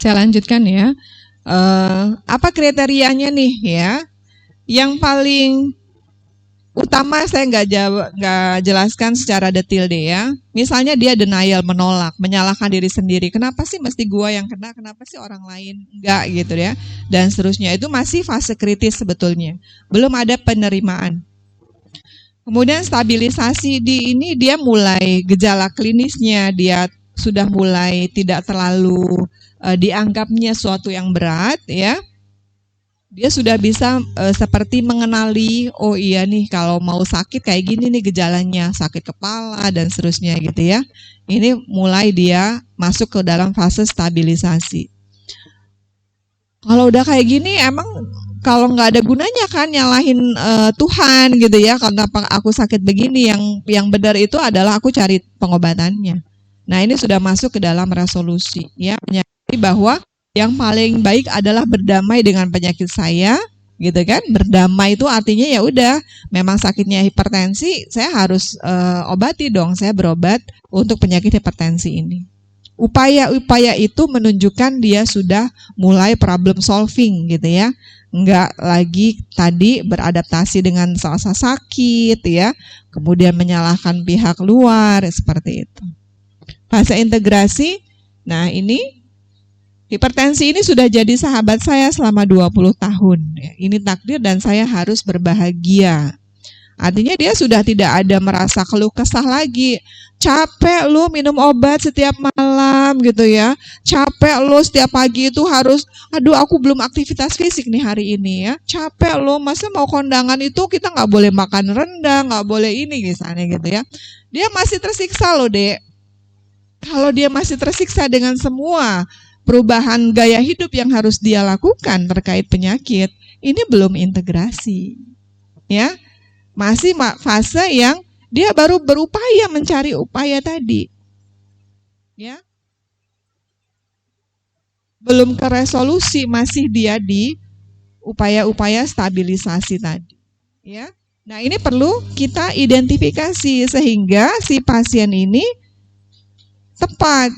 Saya lanjutkan ya. Apa kriterianya nih ya? Yang paling utama saya nggak jelaskan secara detail deh ya. Misalnya dia denial, menolak, menyalahkan diri sendiri. Kenapa sih mesti gua yang kena? Kenapa sih orang lain enggak gitu ya? Dan seterusnya itu masih fase kritis sebetulnya. Belum ada penerimaan. Kemudian stabilisasi di ini dia mulai gejala klinisnya dia sudah mulai tidak terlalu dianggapnya suatu yang berat ya. Dia sudah bisa seperti mengenali, oh iya nih kalau mau sakit kayak gini nih gejalanya, sakit kepala dan seterusnya gitu ya. Ini mulai dia masuk ke dalam fase stabilisasi. Kalau udah kayak gini emang kalau nggak ada gunanya kan nyalahin Tuhan gitu ya, kenapa aku sakit begini, yang benar itu adalah aku cari pengobatannya. Nah ini sudah masuk ke dalam resolusi ya, menyadari bahwa yang paling baik adalah berdamai dengan penyakit saya, gitu kan? Berdamai itu artinya ya udah, memang sakitnya hipertensi, saya harus obati dong, saya berobat untuk penyakit hipertensi ini. Upaya-upaya itu menunjukkan dia sudah mulai problem solving gitu ya. Enggak lagi tadi beradaptasi dengan rasa sakit ya, kemudian menyalahkan pihak luar seperti itu. Fase integrasi, nah ini hipertensi ini sudah jadi sahabat saya selama 20 tahun. Ini takdir dan saya harus berbahagia. Artinya dia sudah tidak ada merasa keluh kesah lagi. Capek lu minum obat setiap malam gitu ya. Capek lu setiap pagi itu harus, aduh aku belum aktivitas fisik nih hari ini ya. Capek lu, masa mau kondangan itu kita nggak boleh makan rendang, nggak boleh ini misalnya gitu ya. Dia masih tersiksa loh dek. Kalau dia masih tersiksa dengan semua perubahan gaya hidup yang harus dia lakukan terkait penyakit, ini belum integrasi. Ya, masih fase yang dia baru berupaya mencari upaya tadi. Ya. Belum ke resolusi, masih dia di upaya-upaya stabilisasi tadi. Ya. Nah, ini perlu kita identifikasi sehingga si pasien ini tepat.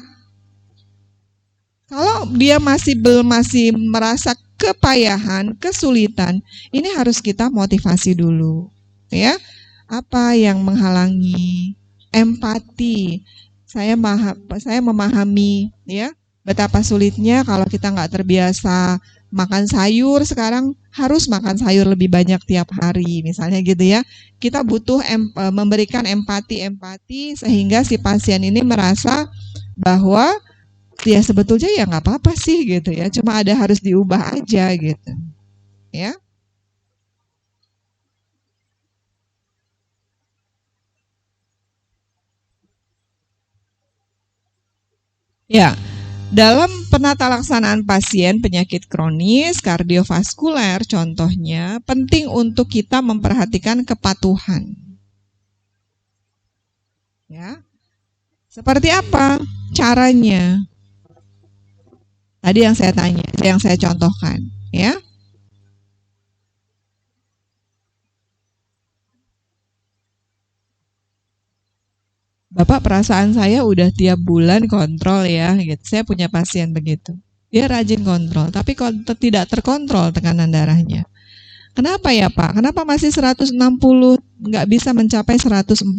Kalau dia masih merasa kepayahan, kesulitan, ini harus kita motivasi dulu, ya. Apa yang menghalangi? Empati. Saya memahami, ya, betapa sulitnya kalau kita nggak terbiasa makan sayur, sekarang harus makan sayur lebih banyak tiap hari, misalnya gitu ya. Kita butuh memberikan empati sehingga si pasien ini merasa bahwa ya sebetulnya ya nggak apa-apa sih gitu ya, cuma ada harus diubah aja gitu ya. Ya, dalam penata laksanaan pasien penyakit kronis kardiovaskuler contohnya penting untuk kita memperhatikan kepatuhan. Ya. Seperti apa caranya? Tadi yang saya tanya, yang saya contohkan, ya. Bapak, perasaan saya udah tiap bulan kontrol ya, gitu. Saya punya pasien begitu. Dia rajin kontrol, tapi tidak terkontrol tekanan darahnya. Kenapa ya Pak? Kenapa masih 160, nggak bisa mencapai 140?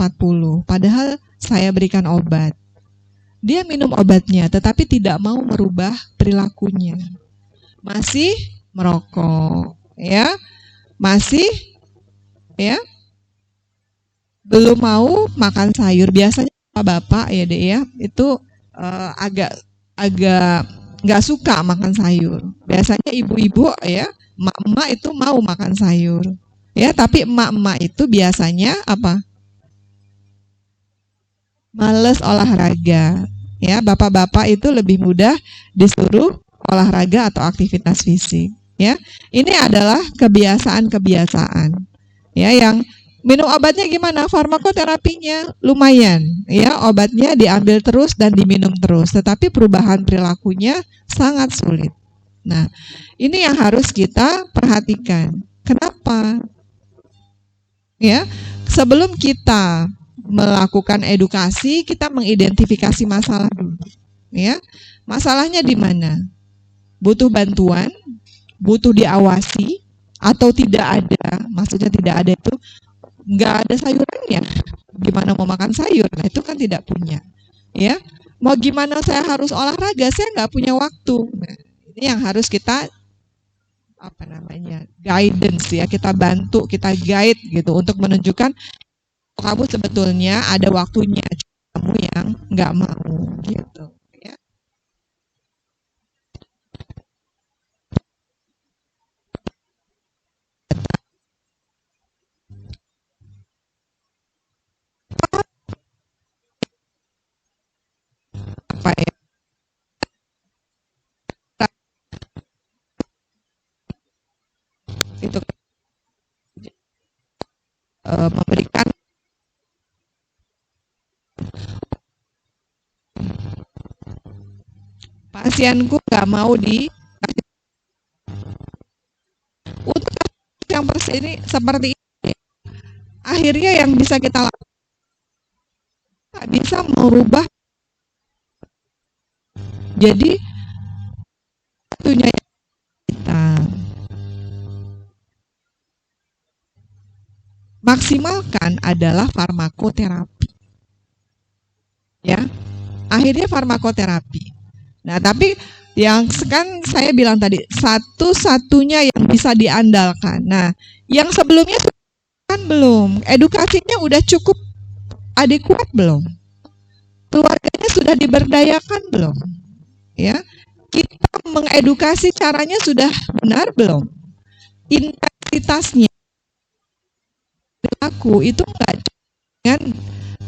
Padahal saya berikan obat. Dia minum obatnya, tetapi tidak mau merubah perilakunya. Masih merokok, ya, masih, ya, belum mau makan sayur. Biasanya bapak ya deh ya, itu agak nggak suka makan sayur. Biasanya ibu-ibu ya, emak-emak itu mau makan sayur, ya, tapi emak-emak itu biasanya apa? Males olahraga. Ya, bapak-bapak itu lebih mudah disuruh olahraga atau aktivitas fisik. Ya, ini adalah kebiasaan-kebiasaan. Ya, yang minum obatnya gimana? Farmakoterapinya lumayan. Ya, obatnya diambil terus dan diminum terus. Tetapi perubahan perilakunya sangat sulit. Nah, ini yang harus kita perhatikan. Kenapa? Ya, sebelum kita melakukan edukasi, kita mengidentifikasi masalah dulu. Ya, masalahnya di mana? Butuh bantuan, butuh diawasi, atau tidak ada? Maksudnya tidak ada itu nggak ada sayurannya, gimana mau makan sayur? Nah itu kan tidak punya, ya. Mau gimana saya harus olahraga, saya nggak punya waktu. Nah, ini yang harus kita apa namanya guidance ya, kita bantu, kita guide gitu untuk menunjukkan kamu sebetulnya ada waktunya, kamu yang nggak mau gitu. Ya. Apa ya? Itu memberikan pasienku nggak mau di untuk yang ini seperti ini. Akhirnya yang bisa kita lakukan bisa merubah jadi satunya kita maksimalkan adalah farmakoterapi, ya. Akhirnya farmakoterapi. Nah, tapi yang kan saya bilang tadi satu-satunya yang bisa diandalkan. Nah, yang sebelumnya kan belum, edukasinya udah cukup adekuat belum? Keluarganya sudah diberdayakan belum? Ya, kita mengedukasi caranya sudah benar belum? Intensitasnya aku itu enggak dengan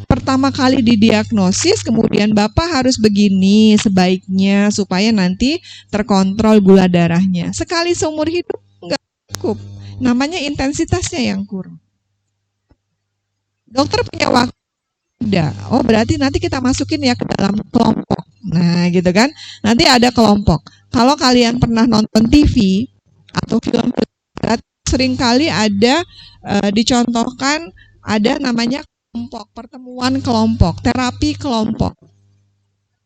pertama kali didiagnosis, kemudian Bapak harus begini sebaiknya supaya nanti terkontrol gula darahnya. Sekali seumur hidup enggak cukup. Namanya intensitasnya yang kurang. Dokter punya waktu. Udah. Oh, berarti nanti kita masukin ya ke dalam kelompok. Nah, gitu kan. Nanti ada kelompok. Kalau kalian pernah nonton TV atau film, seringkali ada dicontohkan ada namanya kelompok, pertemuan kelompok, terapi kelompok.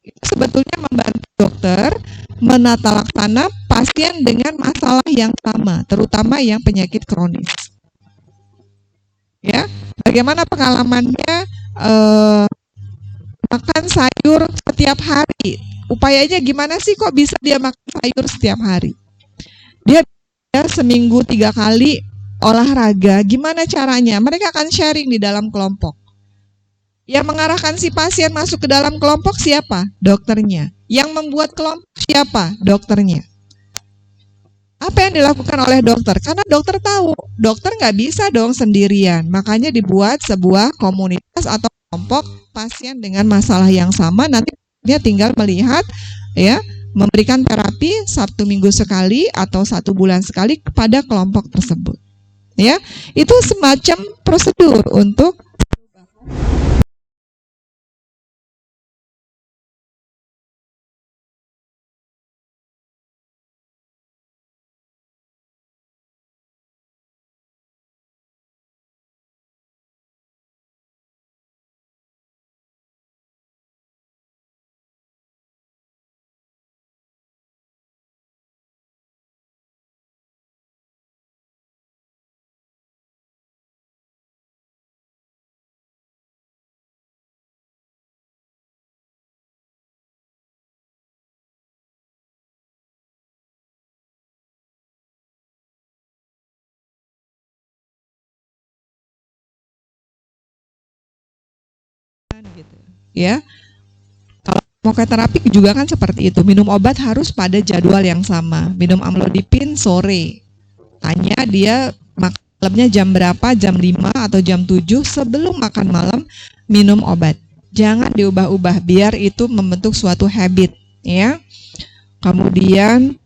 Itu sebetulnya membantu dokter menata laksana pasien dengan masalah yang sama, terutama yang penyakit kronis. Ya, bagaimana pengalamannya makan sayur setiap hari? Upayanya gimana sih kok bisa dia makan sayur setiap hari? Dia seminggu 3 kali olahraga, gimana caranya? Mereka akan sharing di dalam kelompok. Yang mengarahkan si pasien masuk ke dalam kelompok siapa? Dokternya. Yang membuat kelompok siapa? Dokternya. Apa yang dilakukan oleh dokter? Karena dokter tahu, dokter nggak bisa dong sendirian. Makanya dibuat sebuah komunitas atau kelompok pasien dengan masalah yang sama. Nanti dia tinggal melihat, ya, memberikan terapi 1 minggu sekali atau 1 bulan sekali kepada kelompok tersebut. Ya, itu semacam prosedur untuk gitu. Ya. Kalau mau ke terapi juga kan seperti itu. Minum obat harus pada jadwal yang sama. Minum amlodipin sore. Hanya dia malamnya jam berapa, jam 5 atau jam 7 sebelum makan malam minum obat. Jangan diubah-ubah biar itu membentuk suatu habit, ya. Kemudian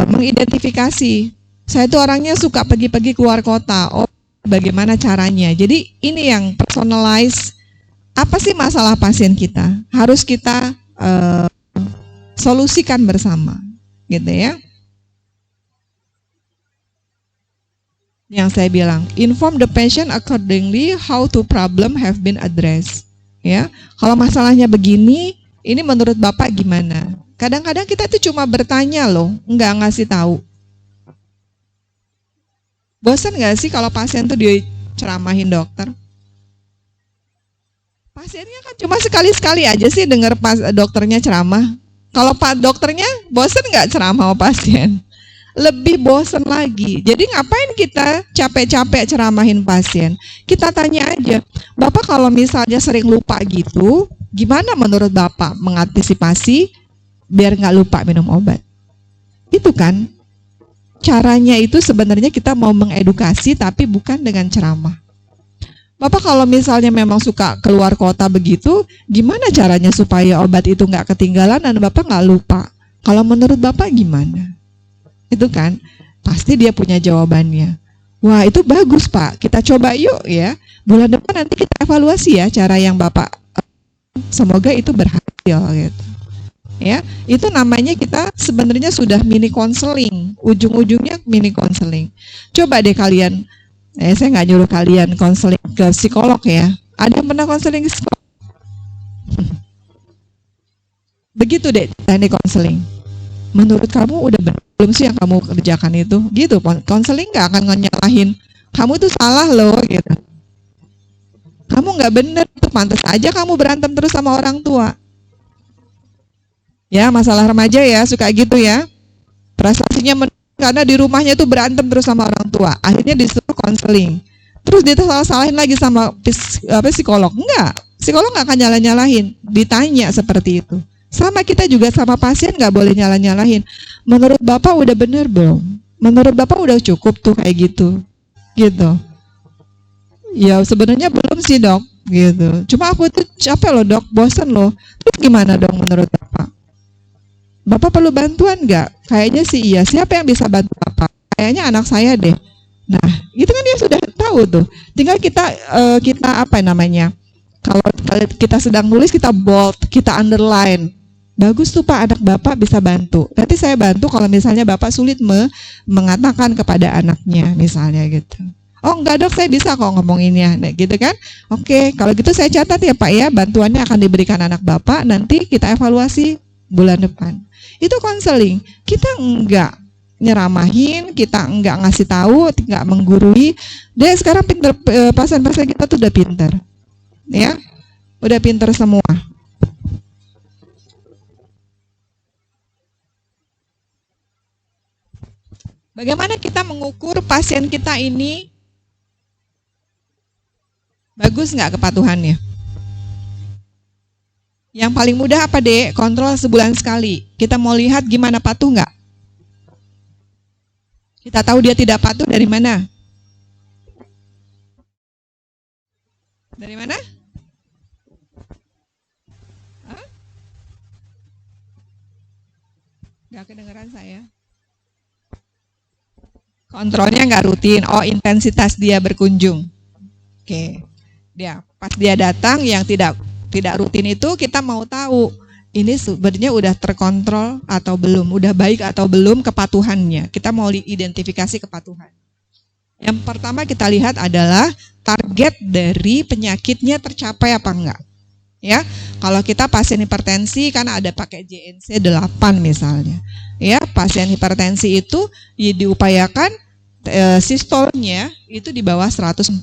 mengidentifikasi. Saya itu orangnya suka pergi-pergi keluar kota. Oh, bagaimana caranya? Jadi ini yang personalize. Apa sih masalah pasien kita? Harus kita solusikan bersama, gitu ya. Yang saya bilang, inform the patient accordingly how to problem have been addressed. Ya, kalau masalahnya begini, ini menurut Bapak gimana? Kadang-kadang kita itu cuma bertanya loh, nggak ngasih tahu. Bosan nggak sih kalau pasien tuh ceramahin dokter? Pasiennya kan cuma sekali-sekali aja sih dengar pas dokternya ceramah. Kalau Pak dokternya bosen nggak ceramah sama pasien? Lebih bosen lagi. Jadi ngapain kita capek-capek ceramahin pasien? Kita tanya aja, Bapak kalau misalnya sering lupa gitu, gimana menurut Bapak mengantisipasi biar nggak lupa minum obat? Itu kan caranya itu sebenarnya kita mau mengedukasi tapi bukan dengan ceramah. Bapak kalau misalnya memang suka keluar kota begitu, gimana caranya supaya obat itu nggak ketinggalan dan Bapak nggak lupa? Kalau menurut Bapak gimana? Itu kan, pasti dia punya jawabannya. Wah itu bagus Pak, kita coba yuk ya. Bulan depan nanti kita evaluasi ya cara yang Bapak, semoga itu berhasil gitu. Ya, itu namanya kita sebenarnya sudah mini konseling, ujung-ujungnya mini konseling. Coba deh kalian, saya nggak nyuruh kalian konseling ke psikolog ya. Ada yang pernah konseling ke psikolog? Begitu deh teknik konseling. Menurut kamu udah benar belum sih yang kamu kerjakan itu? Gitu, konseling nggak akan nyalahin kamu tuh salah loh gitu. Kamu nggak bener tuh, pantas aja kamu berantem terus sama orang tua. Ya, masalah remaja ya, suka gitu ya. Prestasinya karena di rumahnya tuh berantem terus sama orang tua. Akhirnya disuruh konseling. Terus dia salahin lagi sama psikolog. Enggak, psikolog nggak akan nyalahin. Ditanya seperti itu. Sama kita juga sama pasien nggak boleh nyalahin. Menurut Bapak udah bener belum? Menurut Bapak udah cukup tuh kayak gitu. Gitu. Ya sebenarnya belum sih dok. Gitu. Cuma aku tuh capek loh dok, bosen loh. Terus gimana dong menurut Bapak? Bapak perlu bantuan nggak? Kayaknya sih iya. Siapa yang bisa bantu Bapak? Kayaknya anak saya deh. Nah, itu kan dia sudah tahu tuh. Tinggal kita apa namanya? Kalau kita sedang nulis, kita bold, kita underline. Bagus tuh Pak, anak Bapak bisa bantu. Nanti saya bantu kalau misalnya Bapak sulit mengatakan kepada anaknya, misalnya gitu. Oh enggak dok, saya bisa kok ngomonginnya, nah, gitu kan? Oke, kalau gitu saya catat ya Pak ya, bantuannya akan diberikan anak Bapak. Nanti kita evaluasi bulan depan. Itu konseling. Kita enggak nyeramahin, kita enggak ngasih tahu, enggak menggurui. Dia sekarang pinter, pasien-pasien kita tuh udah pinter. Ya. Udah pinter semua. Bagaimana kita mengukur pasien kita ini bagus nggak kepatuhannya? Yang paling mudah apa dek? Kontrol sebulan sekali. Kita mau lihat gimana patuh nggak? Kita tahu dia tidak patuh dari mana? Dari mana? Hah? Nggak kedengeran saya. Kontrolnya nggak rutin. Oh intensitas dia berkunjung. Oke. Dia pas dia datang yang tidak rutin itu kita mau tahu ini sebenarnya udah terkontrol atau belum, udah baik atau belum kepatuhannya. Kita mau identifikasi kepatuhan. Yang pertama kita lihat adalah target dari penyakitnya tercapai apa enggak. Ya, kalau kita pasien hipertensi kan ada pakai JNC 8 misalnya. Ya, pasien hipertensi itu diupayakan sistolnya itu di bawah 140.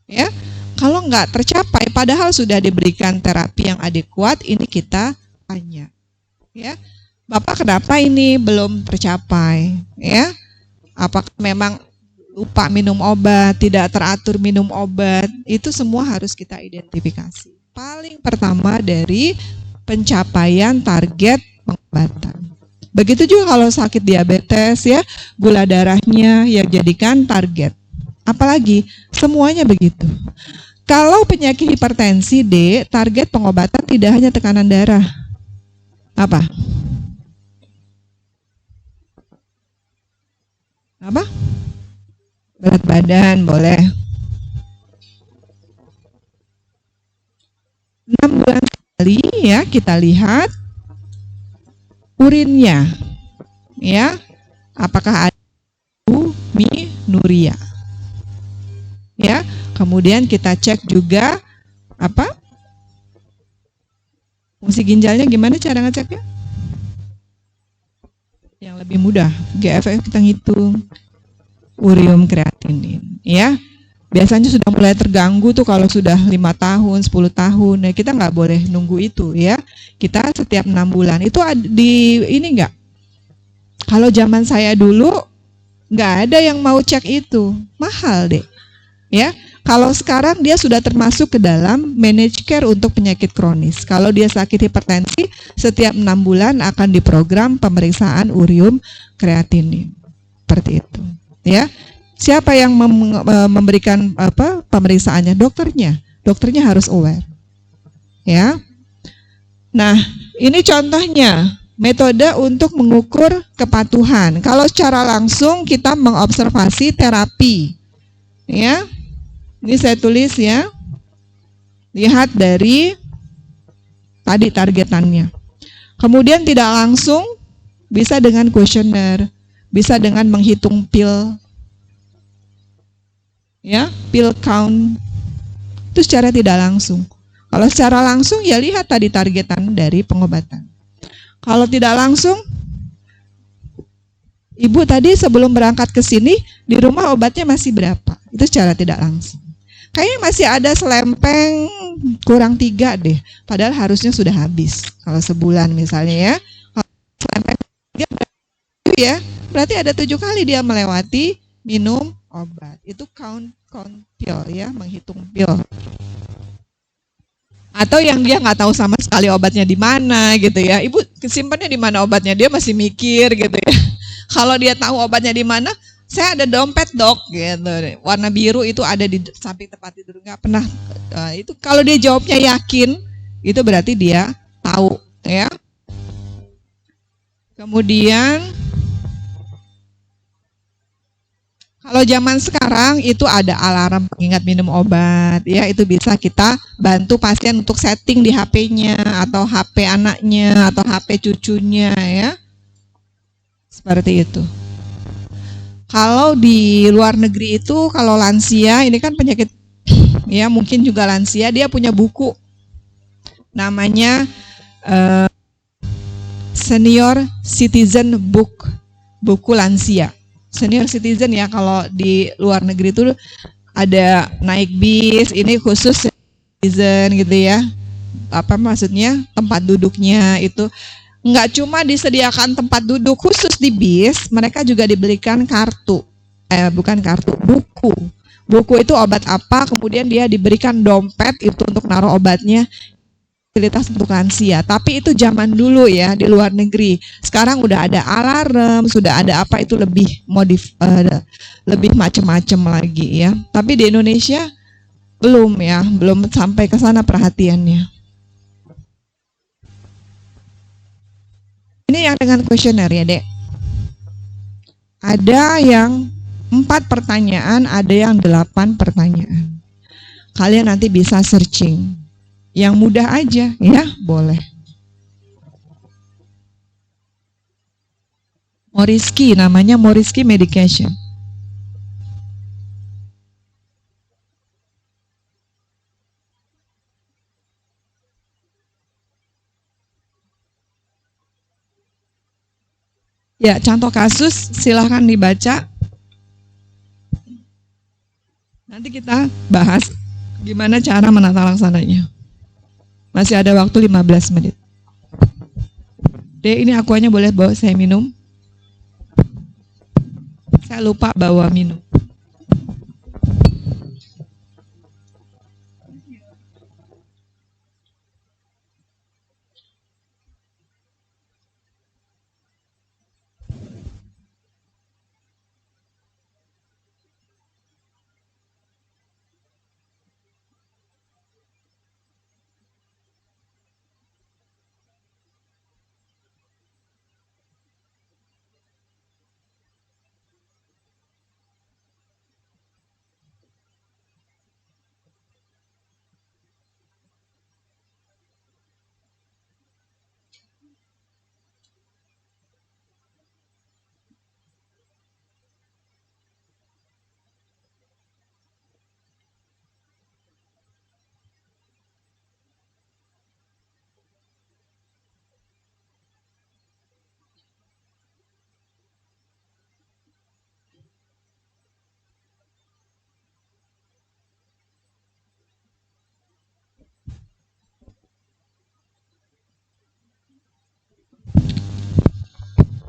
Ya. Kalau nggak tercapai, padahal sudah diberikan terapi yang adekuat, ini kita tanya, ya, Bapak kenapa ini belum tercapai, ya? Apakah memang lupa minum obat, tidak teratur minum obat? Itu semua harus kita identifikasi. Paling pertama dari pencapaian target pengobatan. Begitu juga kalau sakit diabetes, ya, gula darahnya yang jadikan target. Apalagi semuanya begitu. Kalau penyakit hipertensi D, target pengobatan tidak hanya tekanan darah. Apa? Apa? Berat badan boleh. 6 bulan sekali ya kita lihat urinnya. Ya. Apakah ada nuria? Ya. Kemudian kita cek juga apa? Fungsi ginjalnya gimana cara ngeceknya? Yang lebih mudah, GFR kita hitung, ureum kreatinin, ya. Biasanya sudah mulai terganggu tuh kalau sudah 5 tahun, 10 tahun. Nah, kita nggak boleh nunggu itu ya. Kita setiap 6 bulan. Itu di ini nggak? Kalau zaman saya dulu nggak ada yang mau cek itu. Mahal deh. Ya, kalau sekarang dia sudah termasuk ke dalam managed care untuk penyakit kronis. Kalau dia sakit hipertensi, setiap 6 bulan akan diprogram pemeriksaan urium kreatinin. Seperti itu. Ya. Siapa yang memberikan pemeriksaannya? Dokternya. Dokternya harus aware. Ya. Nah, ini contohnya metode untuk mengukur kepatuhan. Kalau secara langsung kita mengobservasi terapi. Ya. Ini saya tulis ya. Lihat dari tadi targetannya. Kemudian tidak langsung bisa dengan kuesioner, bisa dengan menghitung pil. Ya, pill count itu secara tidak langsung. Kalau secara langsung ya lihat tadi targetan dari pengobatan. Kalau tidak langsung, ibu tadi sebelum berangkat ke sini di rumah obatnya masih berapa? Itu secara tidak langsung. Kayaknya masih ada selempeng kurang 3 deh. Padahal harusnya sudah habis. Kalau sebulan misalnya ya, kalau selempeng 3 ya, berarti ada 7 kali dia melewati minum obat. Itu count pil ya, menghitung pil. Atau yang dia nggak tahu sama sekali obatnya di mana gitu ya. Ibu simpannya di mana obatnya, dia masih mikir gitu ya. Kalau dia tahu obatnya di mana, saya ada dompet dok gitu. Warna biru itu ada di samping tempat tidur, nggak pernah. Itu kalau dia jawabnya yakin, itu berarti dia tahu ya. Kemudian kalau zaman sekarang itu ada alarm pengingat minum obat, ya itu bisa kita bantu pasien untuk setting di HP-nya atau HP anaknya atau HP cucunya ya. Seperti itu. Kalau di luar negeri itu kalau lansia ini kan penyakit ya mungkin juga lansia, dia punya buku namanya Senior Citizen Book, buku lansia. Senior citizen ya, kalau di luar negeri itu ada naik bis, ini khusus citizen gitu ya. Apa maksudnya? Tempat duduknya itu nggak cuma disediakan tempat duduk khusus di bis, mereka juga diberikan kartu. Bukan kartu, buku. Buku itu obat apa, kemudian dia diberikan dompet itu untuk naruh obatnya. Fasilitas untuk lansia, tapi itu zaman dulu ya di luar negeri. Sekarang udah ada alarm, sudah ada apa itu lebih lebih macam-macam lagi ya. Tapi di Indonesia belum ya, belum sampai ke sana perhatiannya. Ini yang dengan kuesioner ya dek. Ada yang 4 pertanyaan, ada yang 8 pertanyaan. Kalian nanti bisa searching. Yang mudah aja ya, boleh. Moriski, namanya Moriski Medication. Ya, contoh kasus silahkan dibaca. Nanti kita bahas gimana cara menata laksananya. Masih ada waktu 15 menit. Dek, ini aquanya boleh bawa saya minum? Saya lupa bawa minum.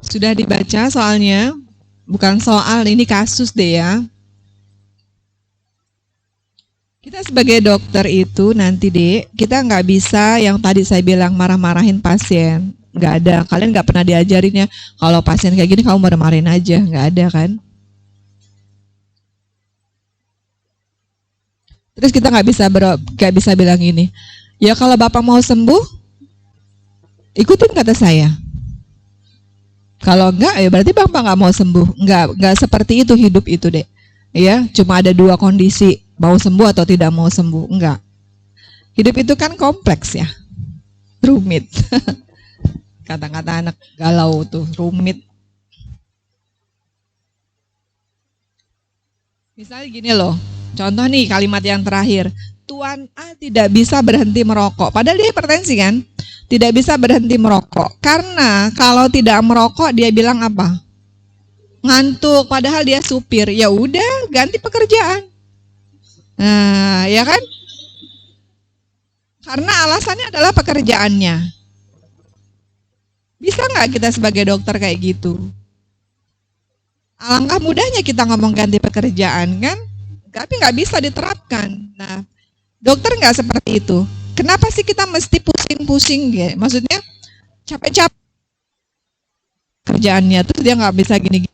Sudah dibaca soalnya? Bukan soal, ini kasus deh ya. Kita sebagai dokter itu nanti dek, kita nggak bisa yang tadi saya bilang marah-marahin pasien. Nggak ada, kalian nggak pernah diajarin ya, kalau pasien kayak gini kamu marah-marahin aja, nggak ada kan? Terus kita nggak bisa bilang gini, ya kalau bapak mau sembuh, ikutin kata saya. Kalau enggak, ya berarti bapak nggak mau sembuh. Nggak seperti itu hidup itu deh. Ya, cuma ada dua kondisi, mau sembuh atau tidak mau sembuh. Enggak. Hidup itu kan kompleks ya, rumit. Kata-kata anak galau tuh, rumit. Misalnya gini loh, contoh nih kalimat yang terakhir, Tuan A tidak bisa berhenti merokok, padahal dia hipertensi kan? Tidak bisa berhenti merokok, karena kalau tidak merokok dia bilang apa? Ngantuk, padahal dia supir. Ya udah, ganti pekerjaan. Nah, ya kan? Karena alasannya adalah pekerjaannya. Bisa nggak kita sebagai dokter kayak gitu? Alangkah mudahnya kita ngomong ganti pekerjaan kan? Tapi nggak bisa diterapkan. Nah, dokter nggak seperti itu. Kenapa sih kita mesti pusing-pusing ya? Maksudnya capek-capek kerjaannya terus dia nggak bisa gini-gini.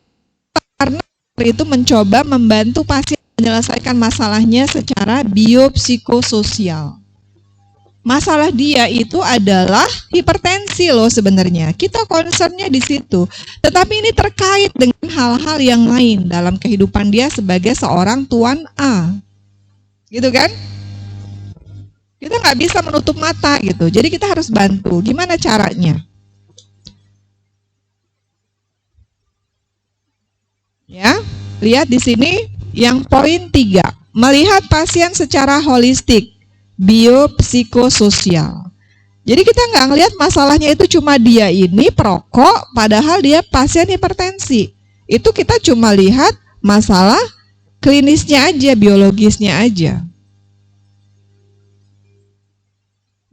Karena itu mencoba membantu pasien menyelesaikan masalahnya secara biopsikososial. Masalah dia itu adalah hipertensi loh sebenarnya. Kita concernnya di situ. Tetapi ini terkait dengan hal-hal yang lain dalam kehidupan dia sebagai seorang Tuan A. Gitu kan? Kita nggak bisa menutup mata gitu. Jadi kita harus bantu. Gimana caranya? Ya, lihat di sini yang poin 3. Melihat pasien secara holistik, biopsikososial. Jadi kita nggak ngelihat masalahnya itu cuma dia ini perokok, padahal dia pasien hipertensi. Itu kita cuma lihat masalah klinisnya aja, biologisnya aja.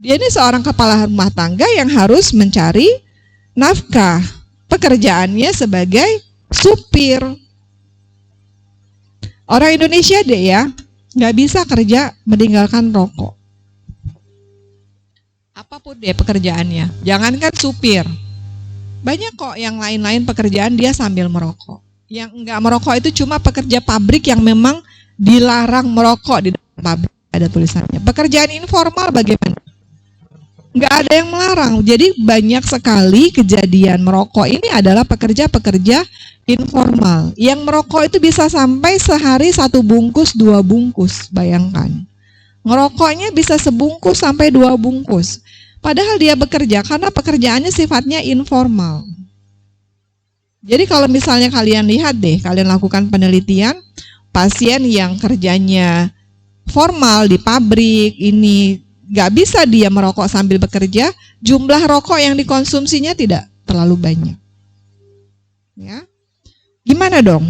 Dia ini seorang kepala rumah tangga yang harus mencari nafkah. Pekerjaannya sebagai supir. Orang Indonesia deh ya, nggak bisa kerja meninggalkan rokok. Apapun deh pekerjaannya, jangankan supir. Banyak kok yang lain-lain pekerjaan dia sambil merokok. Yang nggak merokok itu cuma pekerja pabrik yang memang dilarang merokok di dalam pabrik. Ada tulisannya. Pekerjaan informal bagaimana? Nggak ada yang melarang. Jadi banyak sekali kejadian merokok ini adalah pekerja-pekerja informal. Yang merokok itu bisa sampai sehari 1 bungkus, 2 bungkus. Bayangkan. Ngerokoknya bisa sebungkus sampai 2 bungkus. Padahal dia bekerja karena pekerjaannya sifatnya informal. Jadi kalau misalnya kalian lihat deh, kalian lakukan penelitian, pasien yang kerjanya formal di pabrik ini nggak bisa dia merokok sambil bekerja, jumlah rokok yang dikonsumsinya tidak terlalu banyak. Ya, gimana dong?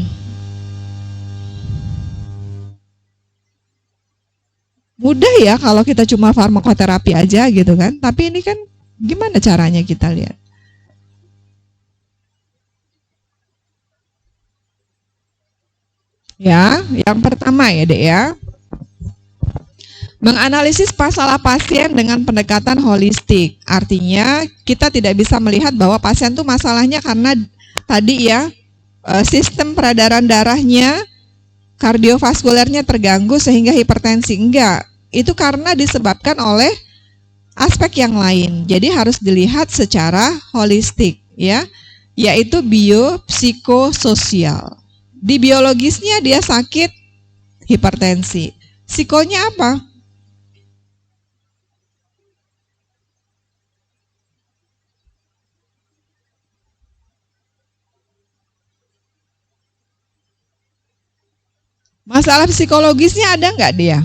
Mudah ya kalau kita cuma farmakoterapi aja gitu kan, tapi ini kan gimana caranya kita lihat? Ya, yang pertama ya Dek ya. Menganalisis masalah pasien dengan pendekatan holistik. Artinya kita tidak bisa melihat bahwa pasien itu masalahnya karena tadi ya sistem peredaran darahnya, kardiovaskulernya terganggu sehingga hipertensi. Enggak, itu karena disebabkan oleh aspek yang lain. Jadi harus dilihat secara holistik ya, yaitu biopsikososial. Di biologisnya dia sakit hipertensi. Psikonya apa? Masalah psikologisnya ada nggak dia?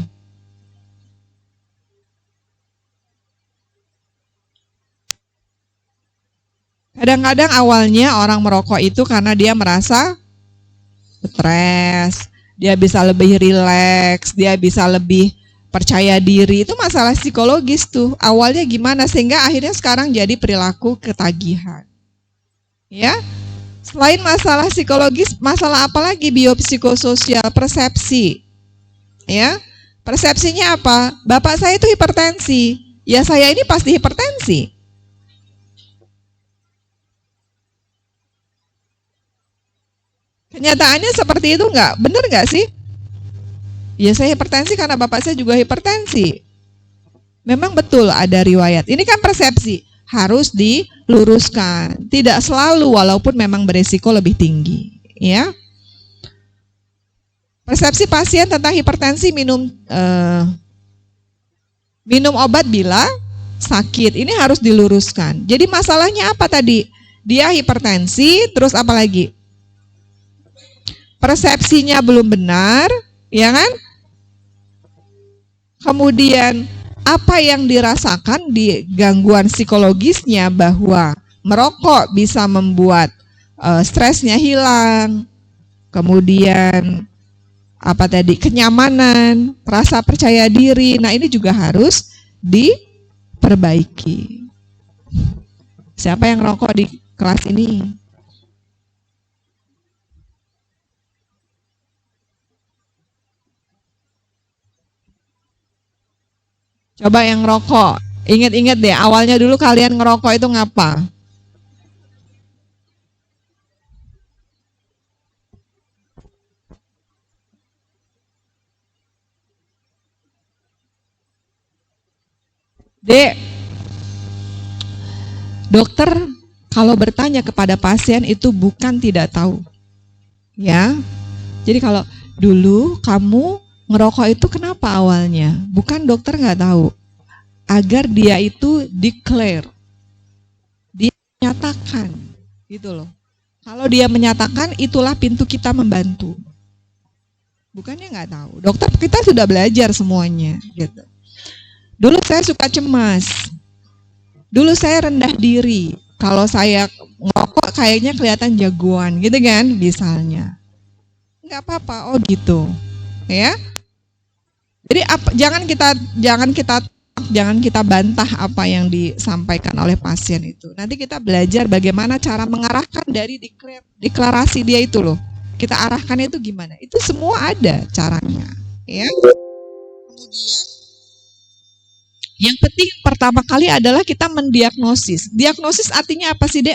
Kadang-kadang awalnya orang merokok itu karena dia merasa stres, dia bisa lebih rileks, dia bisa lebih percaya diri. Itu masalah psikologis tuh. Awalnya gimana sehingga akhirnya sekarang jadi perilaku ketagihan. Ya. Selain masalah psikologis, masalah apa lagi biopsikososial? Persepsi. Ya. Persepsinya apa? Bapak saya itu hipertensi. Ya saya ini pasti hipertensi. Kenyataannya seperti itu enggak? Benar enggak sih? Ya saya hipertensi karena bapak saya juga hipertensi. Memang betul ada riwayat. Ini kan persepsi. Harus diluruskan. Tidak selalu walaupun memang beresiko lebih tinggi. Ya. Persepsi pasien tentang hipertensi minum obat bila sakit. Ini harus diluruskan. Jadi masalahnya apa tadi? Dia hipertensi, terus apa lagi? Persepsinya belum benar, ya kan? Kemudian apa yang dirasakan di gangguan psikologisnya bahwa merokok bisa membuat stresnya hilang, kemudian apa tadi kenyamanan, rasa percaya diri. Nah ini juga harus diperbaiki. Siapa yang rokok di kelas ini? Coba yang rokok, ingat-ingat deh, awalnya dulu kalian ngerokok itu ngapa? Dek, dokter kalau bertanya kepada pasien itu bukan tidak tahu. Ya, jadi kalau dulu kamu ngerokok itu kenapa awalnya? Bukan dokter nggak tahu. Agar dia itu declare. Dia menyatakan. Gitu loh. Kalau dia menyatakan itulah pintu kita membantu. Bukannya nggak tahu. Dokter kita sudah belajar semuanya. Gitu. Dulu saya suka cemas. Dulu saya rendah diri. Kalau saya ngerokok kayaknya kelihatan jagoan. Gitu kan misalnya. Nggak apa-apa. Oh gitu. Ya. Jadi jangan kita bantah apa yang disampaikan oleh pasien itu. Nanti kita belajar bagaimana cara mengarahkan dari deklarasi dia itu loh. Kita arahkan itu gimana? Itu semua ada caranya, ya. Kemudian yang penting pertama kali adalah kita mendiagnosis. Diagnosis artinya apa sih, Dek?